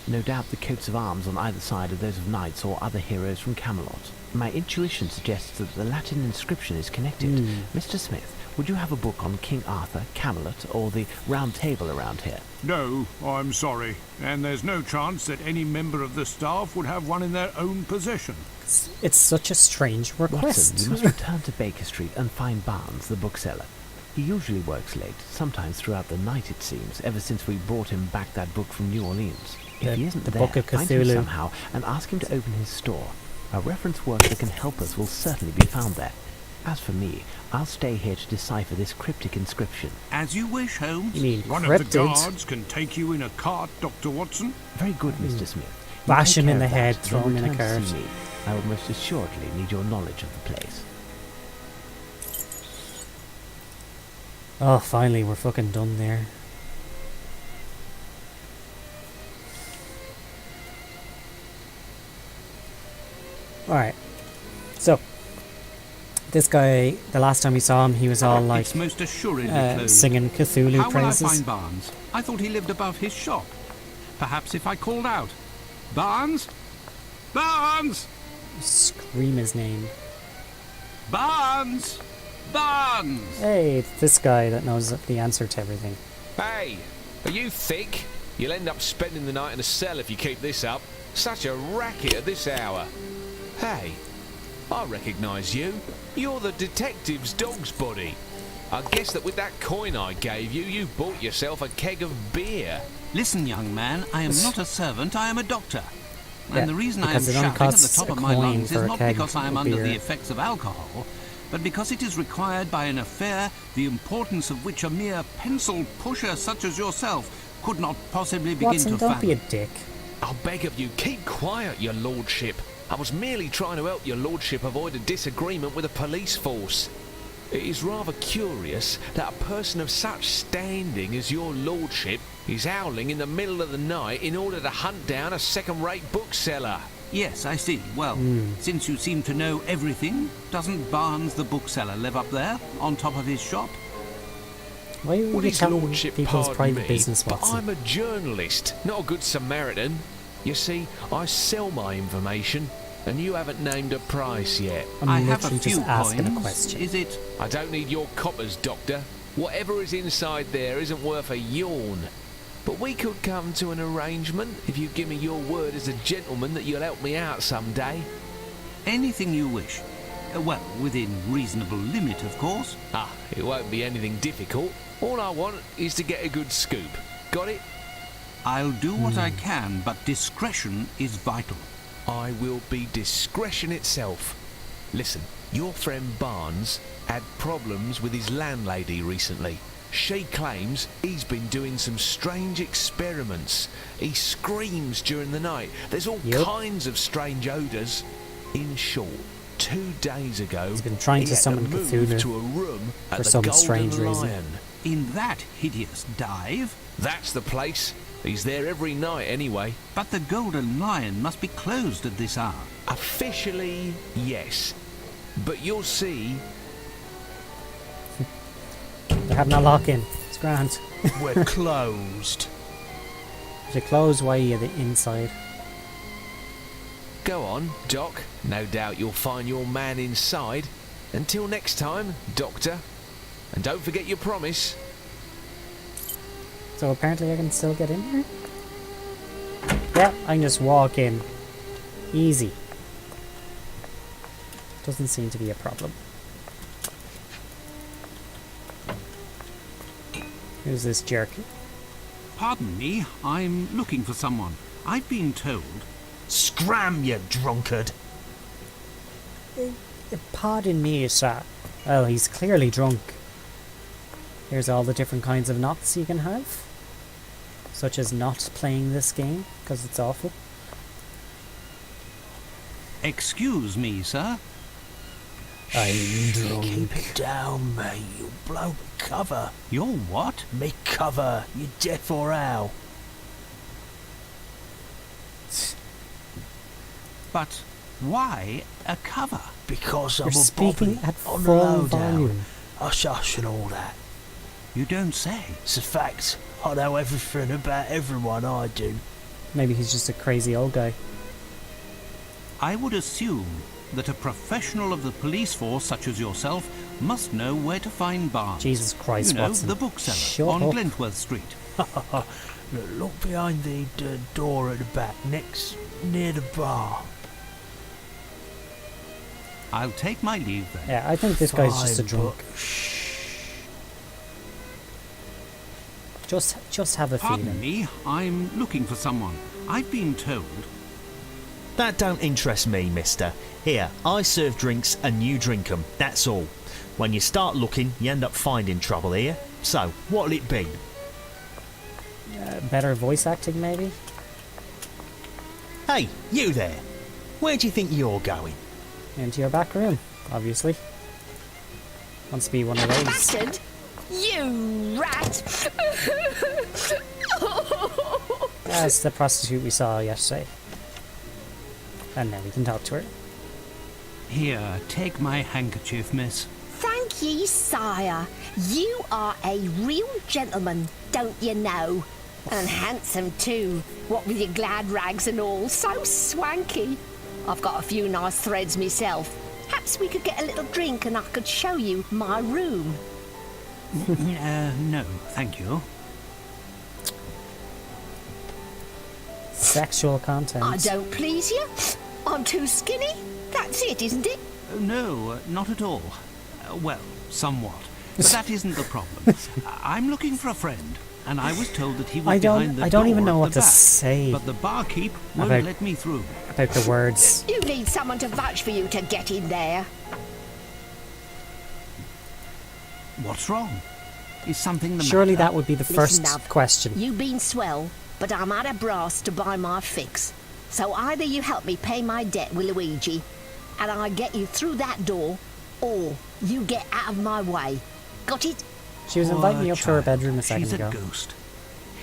No doubt the coats of arms on either side are those of knights or other heroes from Camelot. My intuition suggests that the Latin inscription is connected. Mr. Smith, would you have a book on King Arthur, Camelot, or the Round Table around here? No, I'm sorry. And there's no chance that any member of the staff would have one in their own possession. It's such a strange request. Watson, you must return to Baker Street and find Barnes, the bookseller. He usually works late, sometimes throughout the night it seems, ever since we brought him back that book from New Orleans. If he isn't the there, Book of find him Cthulhu. somehow and ask him to open his store. A reference work that can help us will certainly be found there. As for me, I'll stay here to decipher this cryptic inscription. As you wish, Holmes. You mean One of the cryptid? guards can take you in a cart, Dr. Watson. Very good, Mr. Smith. You Bash take him in care the of that, head, then throw him in a return to cart. see me. I will most assuredly need your knowledge of the place. Oh, finally, we're fucking done there. Alright. So, this guy, the last time we saw him, he was all like It's most assuredly closed. singing Cthulhu How will I praises. find Barnes? I thought he lived above his shop. Perhaps if I called out, Barnes? Barnes! Scream his name. Barnes! Barnes! Hey, it's this guy that knows the answer to everything. Hey, are you thick? You'll end up spending the night in a cell if you keep this up. Such a racket at this hour. Hey, I recognise you. You're the detective's dog's body. I guess that with that coin I gave you, you bought yourself a keg of beer. Listen, young man, I am not a servant, I am a doctor. Yeah, And the reason I am because it only shouting at the costs top a of my coin lungs for is a not keg because I am of under beer. the effects of alcohol, but because it is required by an affair the importance of which a mere pencil pusher such as yourself could not possibly begin Watson, to don't be a fathom. dick. I beg of you, keep quiet, your lordship. I was merely trying to help your lordship avoid a disagreement with the police force. It is rather curious that a person of such standing as your lordship is howling in the middle of the night in order to hunt down a second-rate bookseller. Yes, I see. Well, since you seem to know everything, doesn't Barnes the bookseller live up there, on top of his shop? Why are Would you his telling lordship people's pardon private me, business, but Watson? I'm a journalist, not a good Samaritan. You see, I sell my information, and you haven't named a price yet. I'm I have a literally few just asking coins. a question. Is it? I don't need your coppers, Doctor. Whatever is inside there isn't worth a yawn. But we could come to an arrangement if you give me your word as a gentleman that you'll help me out someday. Anything you wish. Well, within reasonable limit, of course. Ah, it won't be anything difficult. All I want is to get a good scoop. Got it? I'll do what I can, but discretion is vital. I will be discretion itself. Listen, your friend Barnes had problems with his landlady recently. She claims he's been doing some strange experiments. He screams during the night. There's all Yep. kinds of strange odours. In short, 2 days ago, He's been trying he to had summon move Cthulhu to a room at for the some Golden strange reason. Lion. In that hideous dive? That's the place. He's there every night anyway. But the Golden Lion must be closed at this hour. Officially, yes. But you'll see, They're having a lock-in. It's grand. We're closed. If you close, why are you the inside? go on, Doc. No doubt you'll find your man inside. Until next time, Doctor. And don't forget your promise. So apparently I can still get in here? Yeah, I can just walk in. Easy. Doesn't seem to be a problem. Who's this jerk? Pardon me, I'm looking for someone. I've been told... Scram, you drunkard. Pardon me, sir. Well, he's clearly drunk. Here's all the different kinds of knocks you can have. Such as not playing this game, because it's awful. Excuse me, sir. I'm drunk. Keep it down, mate. You'll blow me cover. You're what? Me cover. You deaf or how? But why a cover? Because You're I'm a speaking bobby at on the full lowdown. volume. Hush, hush and all that. You don't say. It's a fact. I know everything about everyone, I do. Maybe he's just a crazy old guy. I would assume that a professional of the police force such as yourself must know where to find bars. Jesus Christ, You know, Watson. the bookseller Shut on up. Glentworth Street. Look behind the door at the back, near the bar. I'll take my leave then. Yeah, I think this guy's just a Fine, drunk. but shh. Just have a Pardon feeling. me, I'm looking for someone. I've been told... That don't interest me, mister. Here, I serve drinks and you drink 'em, that's all. When you start looking, you end up finding trouble here. So, what'll it be? Better voice acting, maybe? Hey, you there! Where do you think you're going? Into your back room, obviously. Wants to be one of those. Bastard! You rat! That's the prostitute we saw yesterday. And now we can talk to her. Here, take my handkerchief, miss. Thank ye, sire. You are a real gentleman, don't you know? And handsome too, what with your glad rags and all, so swanky. I've got a few nice threads myself. Perhaps we could get a little drink and I could show you my room. No, thank you. Sexual content. I don't please you. I'm too skinny. That's it, isn't it? No, not at all. Well, somewhat. But that isn't the problem. I'm looking for a friend, and I was told that he was behind the I don't door even know at what the to back, say but the barkeep won't about- let me through. about the words. You need someone to vouch for you to get in there. What's wrong? Is something the Surely matter? that would be the Listen, first love, question. You've been swell, but I'm out of brass to buy my fix. So either you help me pay my debt with Luigi, and I get you through that door, or you get out of my way. Got it? She was inviting me up to her Poor bedroom a child. second She's ago. a ghost.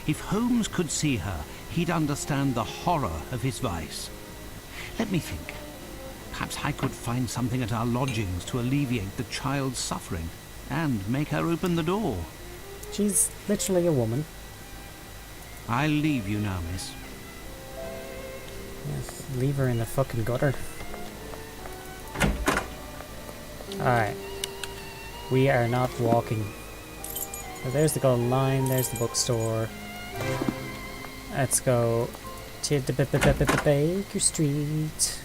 If Holmes could see her, he'd understand the horror of his vice. Let me think. Perhaps I could find something at our lodgings to alleviate the child's suffering and make her open the door. She's literally a woman. I'll leave you now, miss. Yes, leave her in the fucking gutter. Alright. We are not walking. So there's the golden line, there's the bookstore. Let's go to the Baker Street.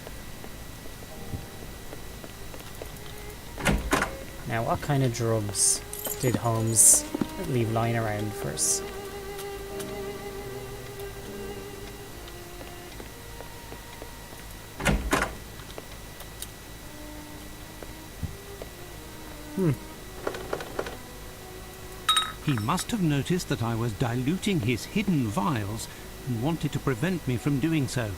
Now, what kind of drugs did Holmes leave lying around for us? He must have noticed that I was diluting his hidden vials and wanted to prevent me from doing so.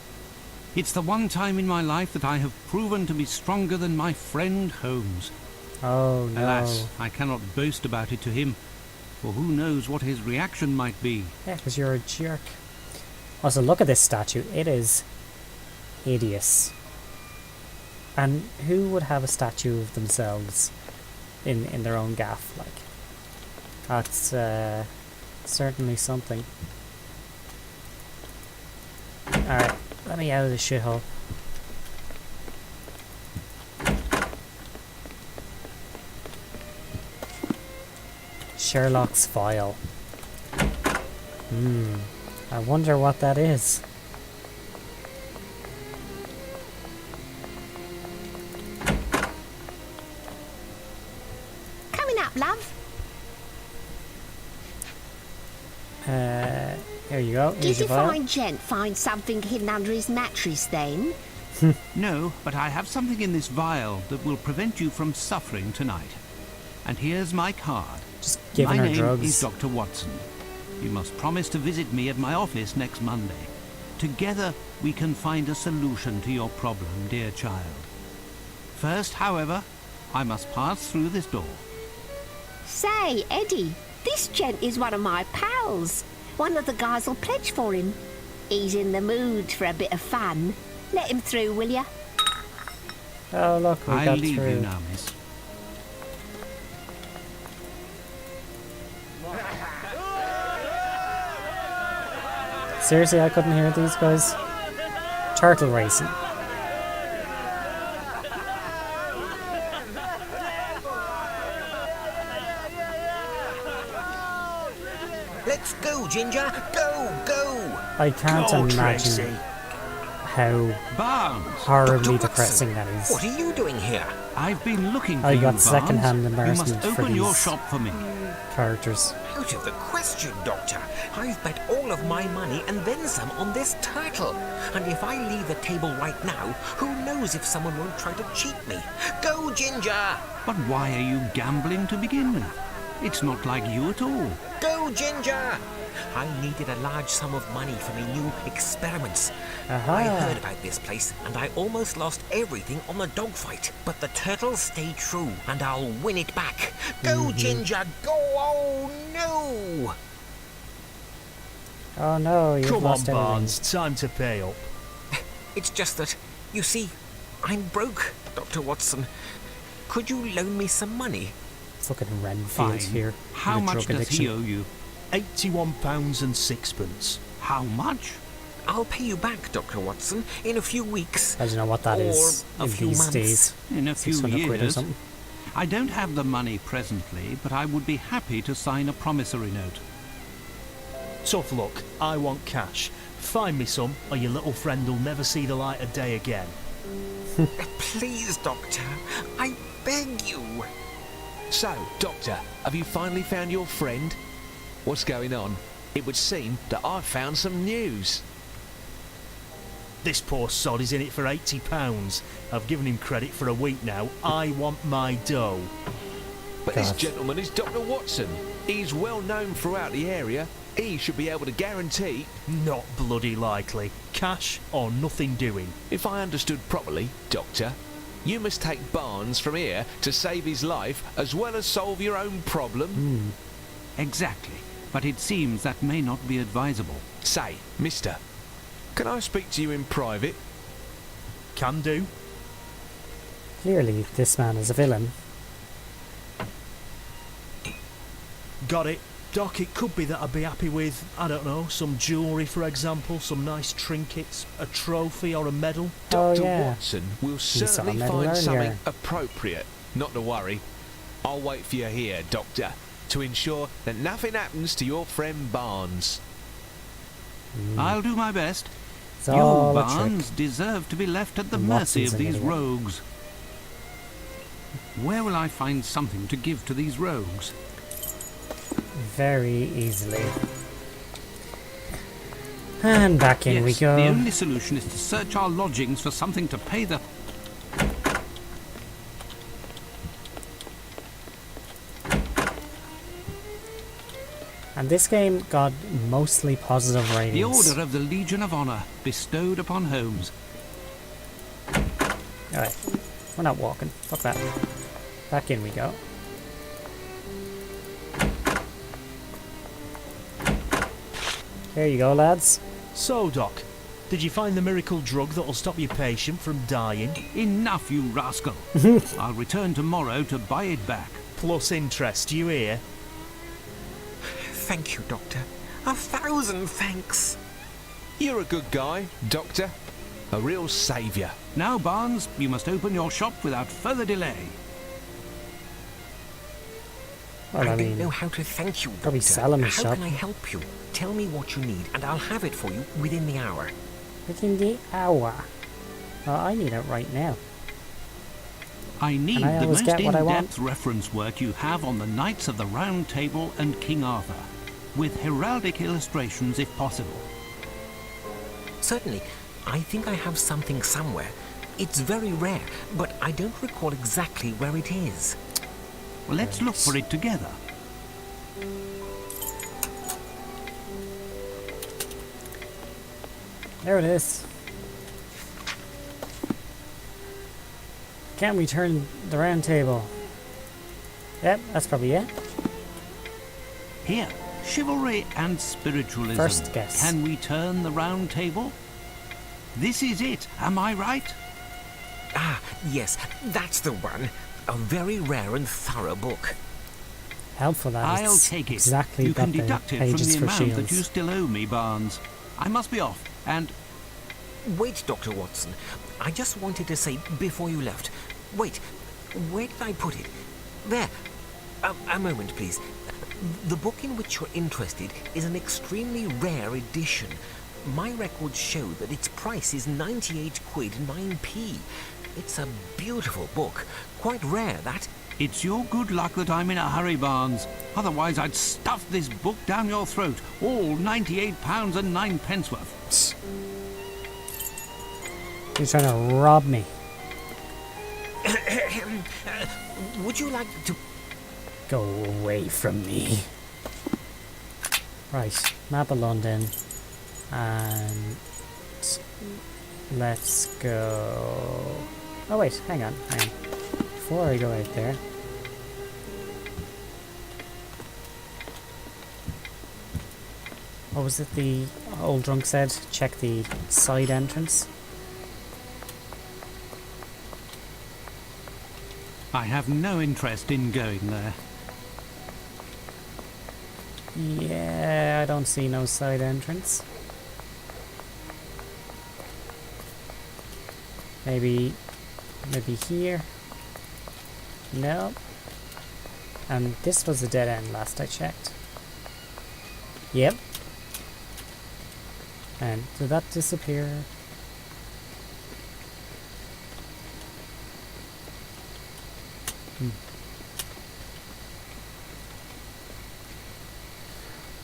It's the one time in my life that I have proven to be stronger than my friend Holmes. Oh no. Alas, I cannot boast about it to him, for who knows what his reaction might be. Yeah, because you're a jerk. Also, look at this statue. It is hideous. And who would have a statue of themselves in their own gaff? Like, that's certainly something. Alright, let me out of this shithole. Sherlock's file. I wonder what that is. Coming up, love. Here you go. Did Here's the your file. fine gent find something hidden under his mattress then? No, but I have something in this vial that will prevent you from suffering tonight. And here's my card. Just giving my her name drugs. is Dr. Watson. You must promise to visit me at my office next Monday. Together we can find a solution to your problem, dear child. First, however, I must pass through this door. Say, Eddie, this gent is one of my pals. One of the guys will pledge for him. He's in the mood for a bit of fun. Let him through, will ya? Oh, look, we I'll got leave through. you now, miss. Seriously, I couldn't hear these guys. Turtle racing. Let's go, Ginger! Go, go! I can't Go, imagine Tracy. how Barnes! horribly Dr. depressing Watson, that is. What are you doing here? I've been looking for I you, got Barnes. second-hand You embarrassment must for open your these shop for me. characters. Out of the question, Doctor. I've bet all of my money and then some on this turtle. And if I leave the table right now, who knows if someone won't try to cheat me? Go, Ginger! But why are you gambling to begin with? It's not like you at all. Go, Ginger! I needed a large sum of money for my new experiments. Aha. I heard about this place and I almost lost everything on the dogfight. But the turtles stay true and I'll win it back. Go, Ginger, go! Oh, no! Oh no, you've Come on, lost everything. Barnes. Time to pay up. It's just that, you see, I'm broke, Dr. Watson. Could you loan me some money? Fucking Renfield Fine. here. How with a much drug does addiction. he owe you? £81 and sixpence. How much? I'll pay you back, Dr. Watson, in a few weeks. I don't know what that is Or a in few these months. days. In a few 600 quid or years. something. I don't have the money presently, but I would be happy to sign a promissory note. Tough luck. I want cash. Find me some, or your little friend will never see the light of day again. Please, Doctor, I beg you. So, Doctor, have you finally found your friend? What's going on? It would seem that I've found some news. This poor sod is in it for £80. I've given him credit for a week now. I want my dough. But this God. gentleman is Dr. Watson. He's well known throughout the area. He should be able to guarantee... Not bloody likely. Cash or nothing doing. If I understood properly, Doctor, you must take Barnes from here to save his life as well as solve your own problem. Exactly. But it seems that may not be advisable. Say, mister, can I speak to you in private? Can do. Clearly, this man is a villain. Got it. Doc, it could be that I'd be happy with, I don't know, some jewellery for example, some nice trinkets, a trophy or a medal. Oh, Dr. yeah. Watson will saw a certainly medal find earlier. something appropriate. Not to worry. I'll wait for you here, Doctor, to ensure that nothing happens to your friend Barnes. I'll do my best. It's You, all a Barnes, trick. deserve to be left at the And mercy Watson's of an these idiot. rogues. Where will I find something to give to these rogues? Very easily. And back in yes, we go. The only solution is to search our lodgings for something to pay the... And this game got mostly positive The ratings. Order of the Legion of Honor bestowed upon Holmes. Alright, we're not walking. Fuck that. Back in we go. Here you go, lads. So, Doc, did you find the miracle drug that'll stop your patient from dying? Enough, you rascal. I'll return tomorrow to buy it back. Plus interest, you hear? Thank you, Doctor. 1,000 thanks. You're a good guy, Doctor. A real saviour. Now, Barnes, you must open your shop without further delay. Well, I don't mean, know how to thank you, probably Doctor. sell him his How shop. can I help you? Tell me what you need, and I'll have it for you within the hour. Within the hour. Well, I need it right now. I need And I the always most get what I in-depth want. reference work you have on the Knights of the Round Table and King Arthur, with heraldic illustrations if possible. Certainly. I think I have something somewhere. It's very rare, but I don't recall exactly where it is. Well, let's look for it together. There it is. Can we turn the round table? Yep, that's probably it. Here, chivalry and spiritualism. First guess. Can we turn the round table? This is it, am I right? Ah, yes, that's the one. A very rare and thorough book. Helpful that I'll it's take it. exactly You got can the deduct it from pages the for amount shields. that you still owe me, Barnes. I must be off, and Wait, Dr. Watson. I just wanted to say before you left. Wait, where did I put it? There. A moment, please. The book in which you're interested is an extremely rare edition. My records show that its price is 98 quid 9p. It's a beautiful book. Quite rare, that. it's your good luck that I'm in a hurry, Barnes. Otherwise, I'd stuff this book down your throat, all £98 and 9p worth. You're trying to rob me. Would you like to... Go away from me. Right, map of London. And let's go... Oh wait, hang on. Before I go out there... What was it the old drunk said? Check the side entrance. I have no interest in going there. Yeah, I don't see no side entrance. Maybe here? No. And this was a dead end last I checked. Yep. And did that disappear?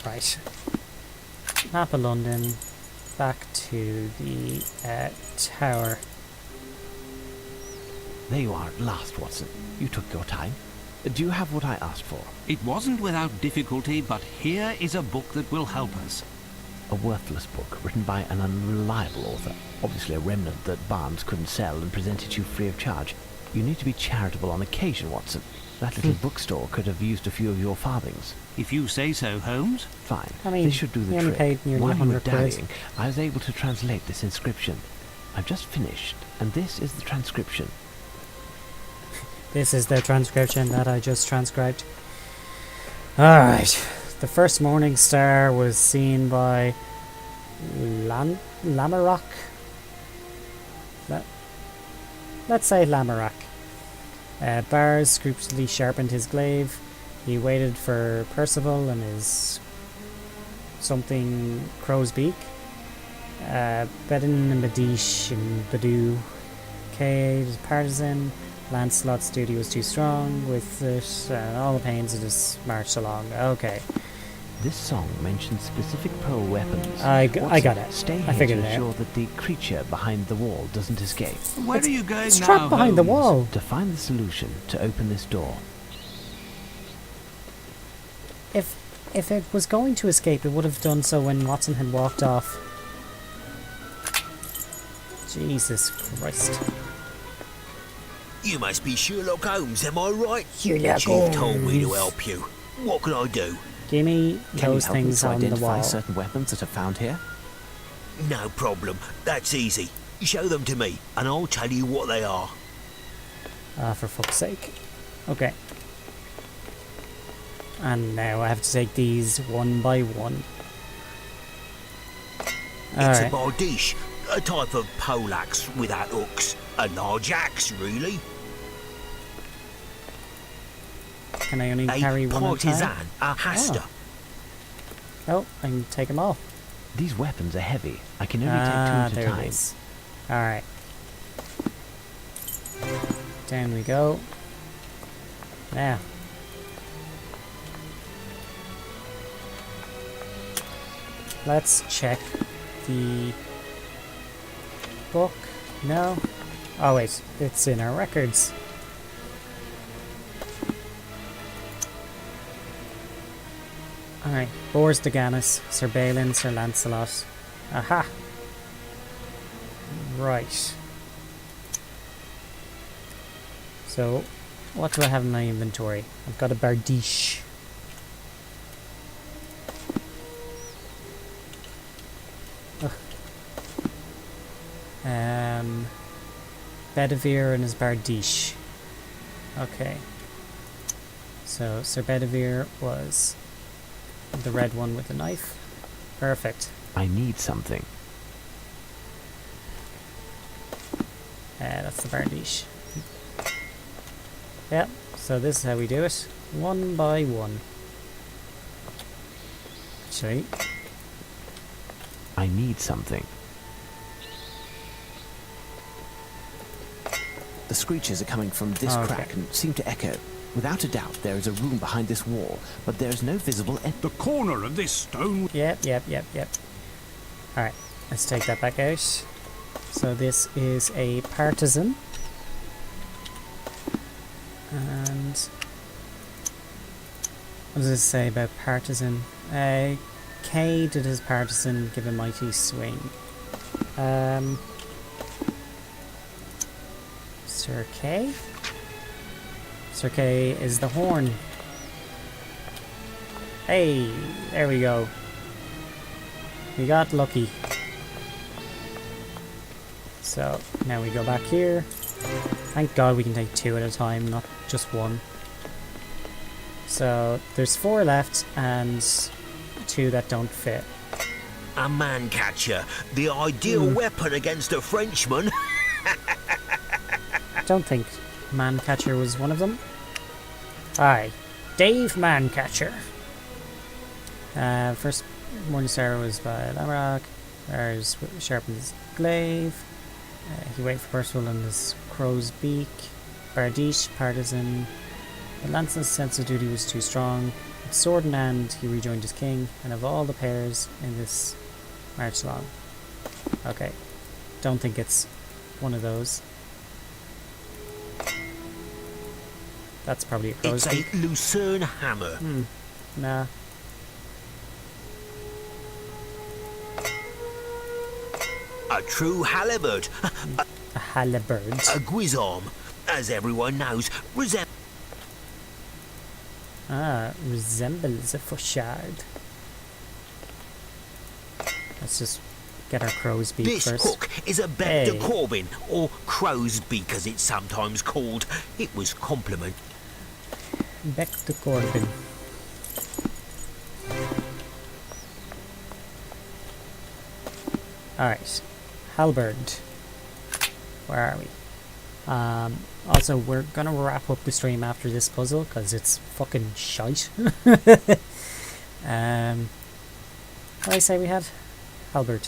Right. Map of London. Back to the tower. There you are at last, Watson. You took your time. Do you have what I asked for? It wasn't without difficulty, but here is a book that will help us. A worthless book written by an unreliable author. Obviously a remnant that Barnes couldn't sell and present it to you free of charge. You need to be charitable on occasion, Watson. That little bookstore could have used a few of your farthings. If you say so, Holmes. Fine. I mean, this should do the he only trick. paid nearly While you were 100 quid. dallying, I was able to translate this inscription. I've just finished, and this is the transcription. This is the transcription that I just transcribed. Alright. The first morning star was seen by Lamorak. Let's say Lamorak. Bars scrupulously sharpened his glaive. He waited for Percival and his something crow's beak. Bedin and Badish and Badu. Cade, partisan. Lancelot's duty was too strong with it, and all the pains it just marched along. Okay. This song mentions specific pearl weapons. I got it. Stay I here figured to it out. ensure that the creature behind the wall doesn't escape. Where It's- are you going It's now, trapped behind the Holmes? wall. To find the solution to open this door. If it was going to escape, it would have done so when Watson had walked off. Jesus Christ. You must be Sherlock Holmes, am I right? Sherlock Chief told me to Holmes. help you. What can I do? Give me Can those you help me things to on the identify wall. certain weapons that are found here? No problem. That's easy. Show them to me, and I'll tell you what they are. Ah, for fuck's sake. Okay. And now I have to take these one by one. It's a Alright. bardiche, a type of poleaxe without hooks. A large axe, really. Can I only carry one at a time? Oh, I can take them all. These weapons are heavy. I can only take 2 at a there time. it is. Alright. Down we go. Now. Let's check the book. No? Oh wait, it's in our records. Alright, Bors de Ganis, Sir Balin, Sir Lancelot. Aha! Right. So, what do I have in my inventory? I've got a bardiche. Ugh. Bedivere and his bardiche. Okay. So, Sir Bedivere was the red one with the knife. Perfect. I need something. That's the bardiche. Yep, so this is how we do it. One by one. Actually, I need something. The screeches are coming from this crack and seem to echo. Without a doubt, there is a room behind this wall, but there is no visible The corner of this stone... Yep. Alright, let's take that back out. So this is a partisan. And... what does it say about partisan? Kay did his partisan give a mighty swing. Sir Kay? Sir Kay is the horn. Hey, there we go. We got lucky. So, now we go back here. Thank God we can take 2 at a time, not just 1. So, there's 4 left and 2 that don't fit. A man catcher, the ideal weapon against a Frenchman. I don't think Mancatcher was one of them. Aye, Dave Mancatcher. First Morningstar was by Lamrock. There's Sharpen's Glaive. He waited for Percival and his crow's beak. Bardiche, partisan. The Lance's sense of duty was too strong. With sword in hand, he rejoined his king, and of all the pairs in this march along. Okay, don't think it's one of those. That's probably a crow's beak. It's a Lucerne hammer. Nah. A true halibut. A halibut. A guisarme, as everyone knows, resembles a fourchard. Let's just get our crow's beak this first. hook is a bec de Corbin, or crow's beak as it's sometimes called. It was compliment. Bec de Corbin. Alright. Halberd. Where are we? Also, we're gonna wrap up the stream after this puzzle, because it's fucking shite. What did I say we had? Halberd.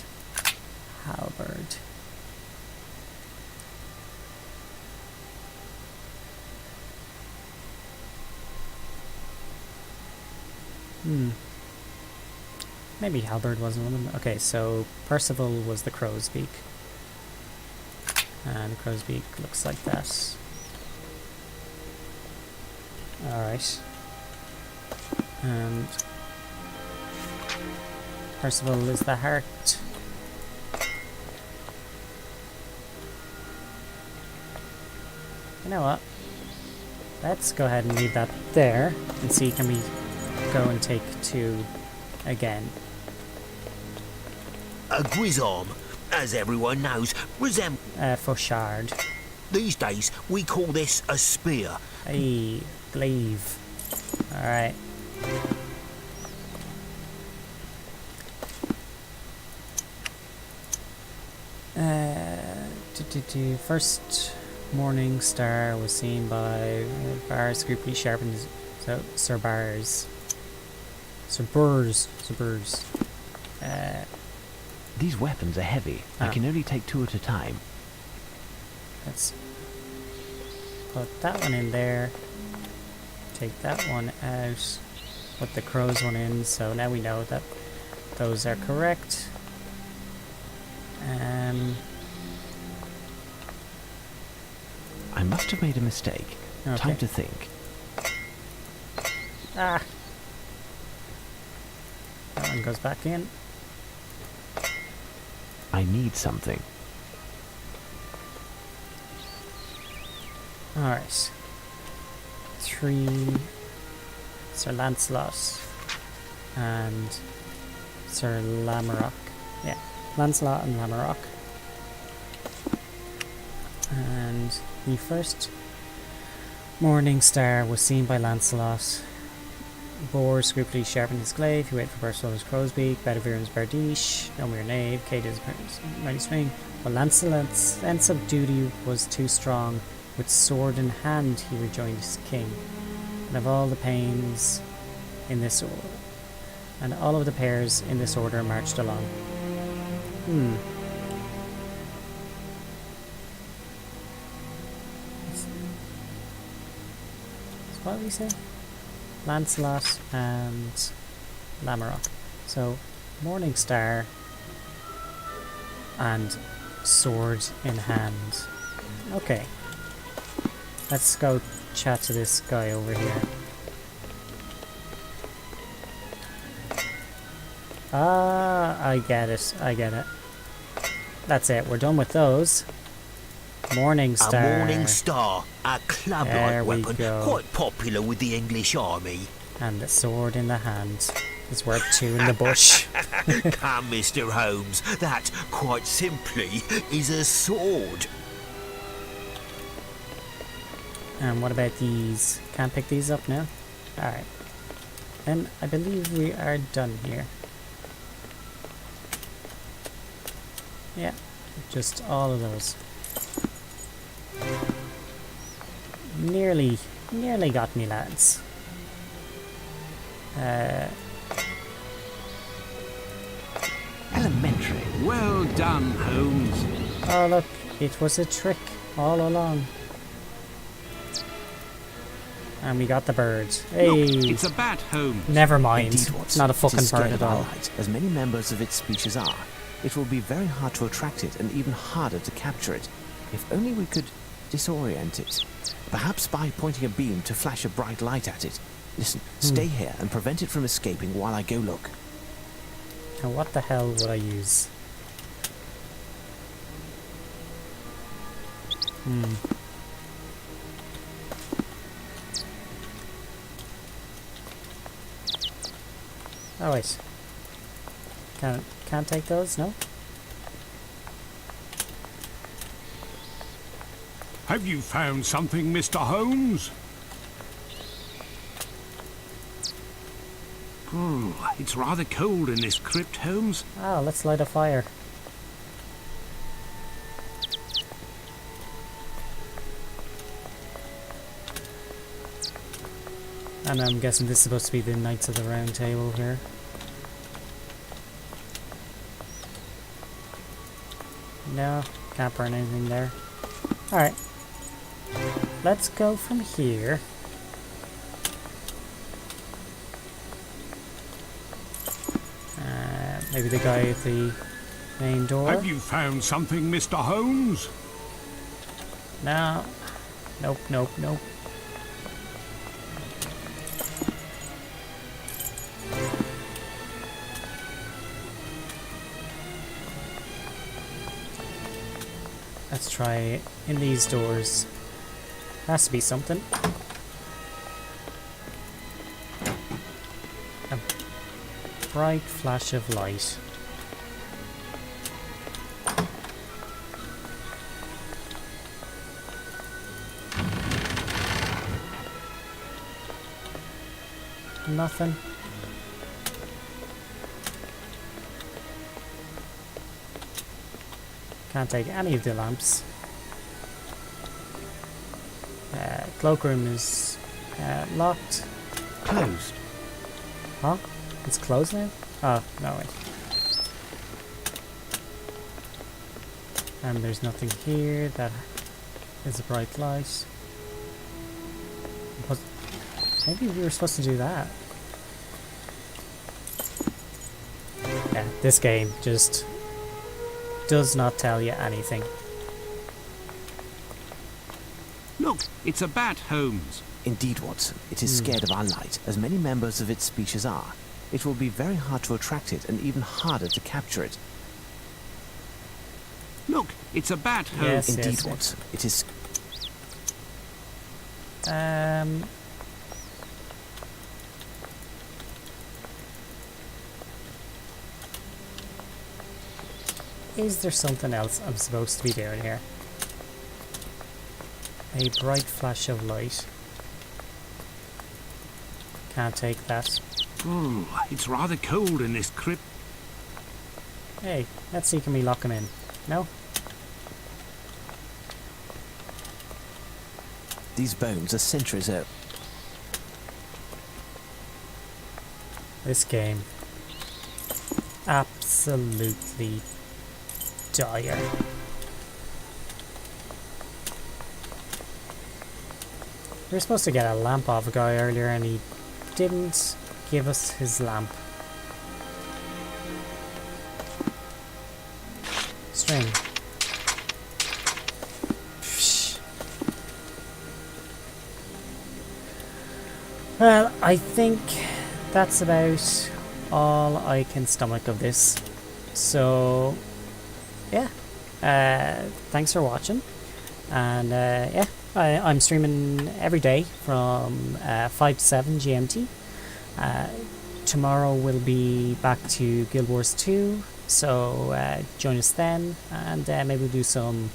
Halberd. Maybe Halberd wasn't one of them. Okay, so Percival was the crow's beak. And the crow's beak looks like that. Alright. And Percival is the heart. You know what? Let's go ahead and leave that there and see, can we go and take 2 again. A guisarme, as everyone knows, resembles... Fourchard. These days, we call this a spear. Hey, glaive. Alright. First morning star was seen by Bar scrupully sharpened his So, Sir Bars. Sir Burrs. Sir Burrs. These weapons are heavy. I can only take 2 at a time. Let's put that one in there. Take that one out. Put the crow's one in. So now we know that those are correct. I must have made a mistake. Okay. Time to think. Ah! That one goes back in. I need something. Alright. 3 Sir Lancelot and Sir Lamorak. Yeah, Lancelot and Lamorak. And the first morning star was seen by Lancelot. Bors scrupulously sharpened his glaive. He waited for Barcelona's Crowsbeak, Badaviron's Bardiche, Elmir Knave, Cada's Mighty Swing. But Lancelot's sense of duty was too strong. With sword in hand, he rejoined his king. And of all the pains in this order, and all of the pairs in this order marched along. So what did we say? Lancelot and Lamorak. So, Morning Star and sword in hand. Okay. Let's go chat to this guy over here. Ah, I get it. I get it. That's it. We're done with those. Morning Star. A Morning Star, a club-like weapon, quite popular with the English army. And the sword in the hand is worth 2 in the bush. Come, Mr. Holmes, that, quite simply, is a sword. And what about these? Can't pick these up now? Alright. Then I believe we are done here. Yeah, just all of those. Nearly got me, lads. Elementary. Well done, Holmes. Oh look, it was a trick all along. And we got the bird. Hey! Look, it's a bat, Holmes. Never mind. Indeed, It's not a fucking bird at all. As many members of its species are, it will be very hard to attract it and even harder to capture it. If only we could disorient it. Perhaps by pointing a beam to flash a bright light at it. Listen, stay here and prevent it from escaping while I go look. And what the hell would I use? Oh wait. Can't take those, no? Have you found something, Mr. Holmes? Oh, it's rather cold in this crypt, Holmes. Oh, let's light a fire. And I'm guessing this is supposed to be the Knights of the Round Table here. No, can't burn anything there. Alright. Let's go from here. Maybe the guy at the main door? Have you found something, Mr. Holmes? No. Nope, nope, nope. Let's try in these doors. Has to be something. A bright flash of light. Nothing. Can't take any of the lamps. Cloakroom is locked. closed. Huh? It's closed now? Oh, no, wait. And there's nothing here that is a bright light. But maybe we were supposed to do that. Yeah, this game just does not tell you anything. Look, it's a bat, Holmes. Indeed, Watson, it is scared of our light, as many members of its species are. It will be very hard to attract it, and even harder to capture it. Look, it's a bat, Holmes. Yes, Indeed, yes, yes. Watson, it is... Is there something else I'm supposed to be doing here? A bright flash of light. Can't take that. Oh, it's rather cold in this crypt. Hey, let's see, can we lock him in? No? These bones are centuries old. This game. Absolutely dire. We were supposed to get a lamp off a guy earlier and he didn't give us his lamp. String. Psh. Well, I think that's about all I can stomach of this. So, yeah. Thanks for watching. And, yeah. I'm streaming every day from 5 to 7 GMT. Tomorrow we'll be back to Guild Wars 2, so join us then, and maybe we'll do some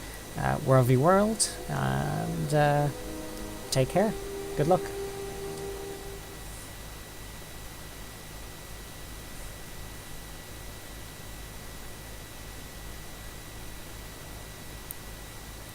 World v World, and take care. Good luck.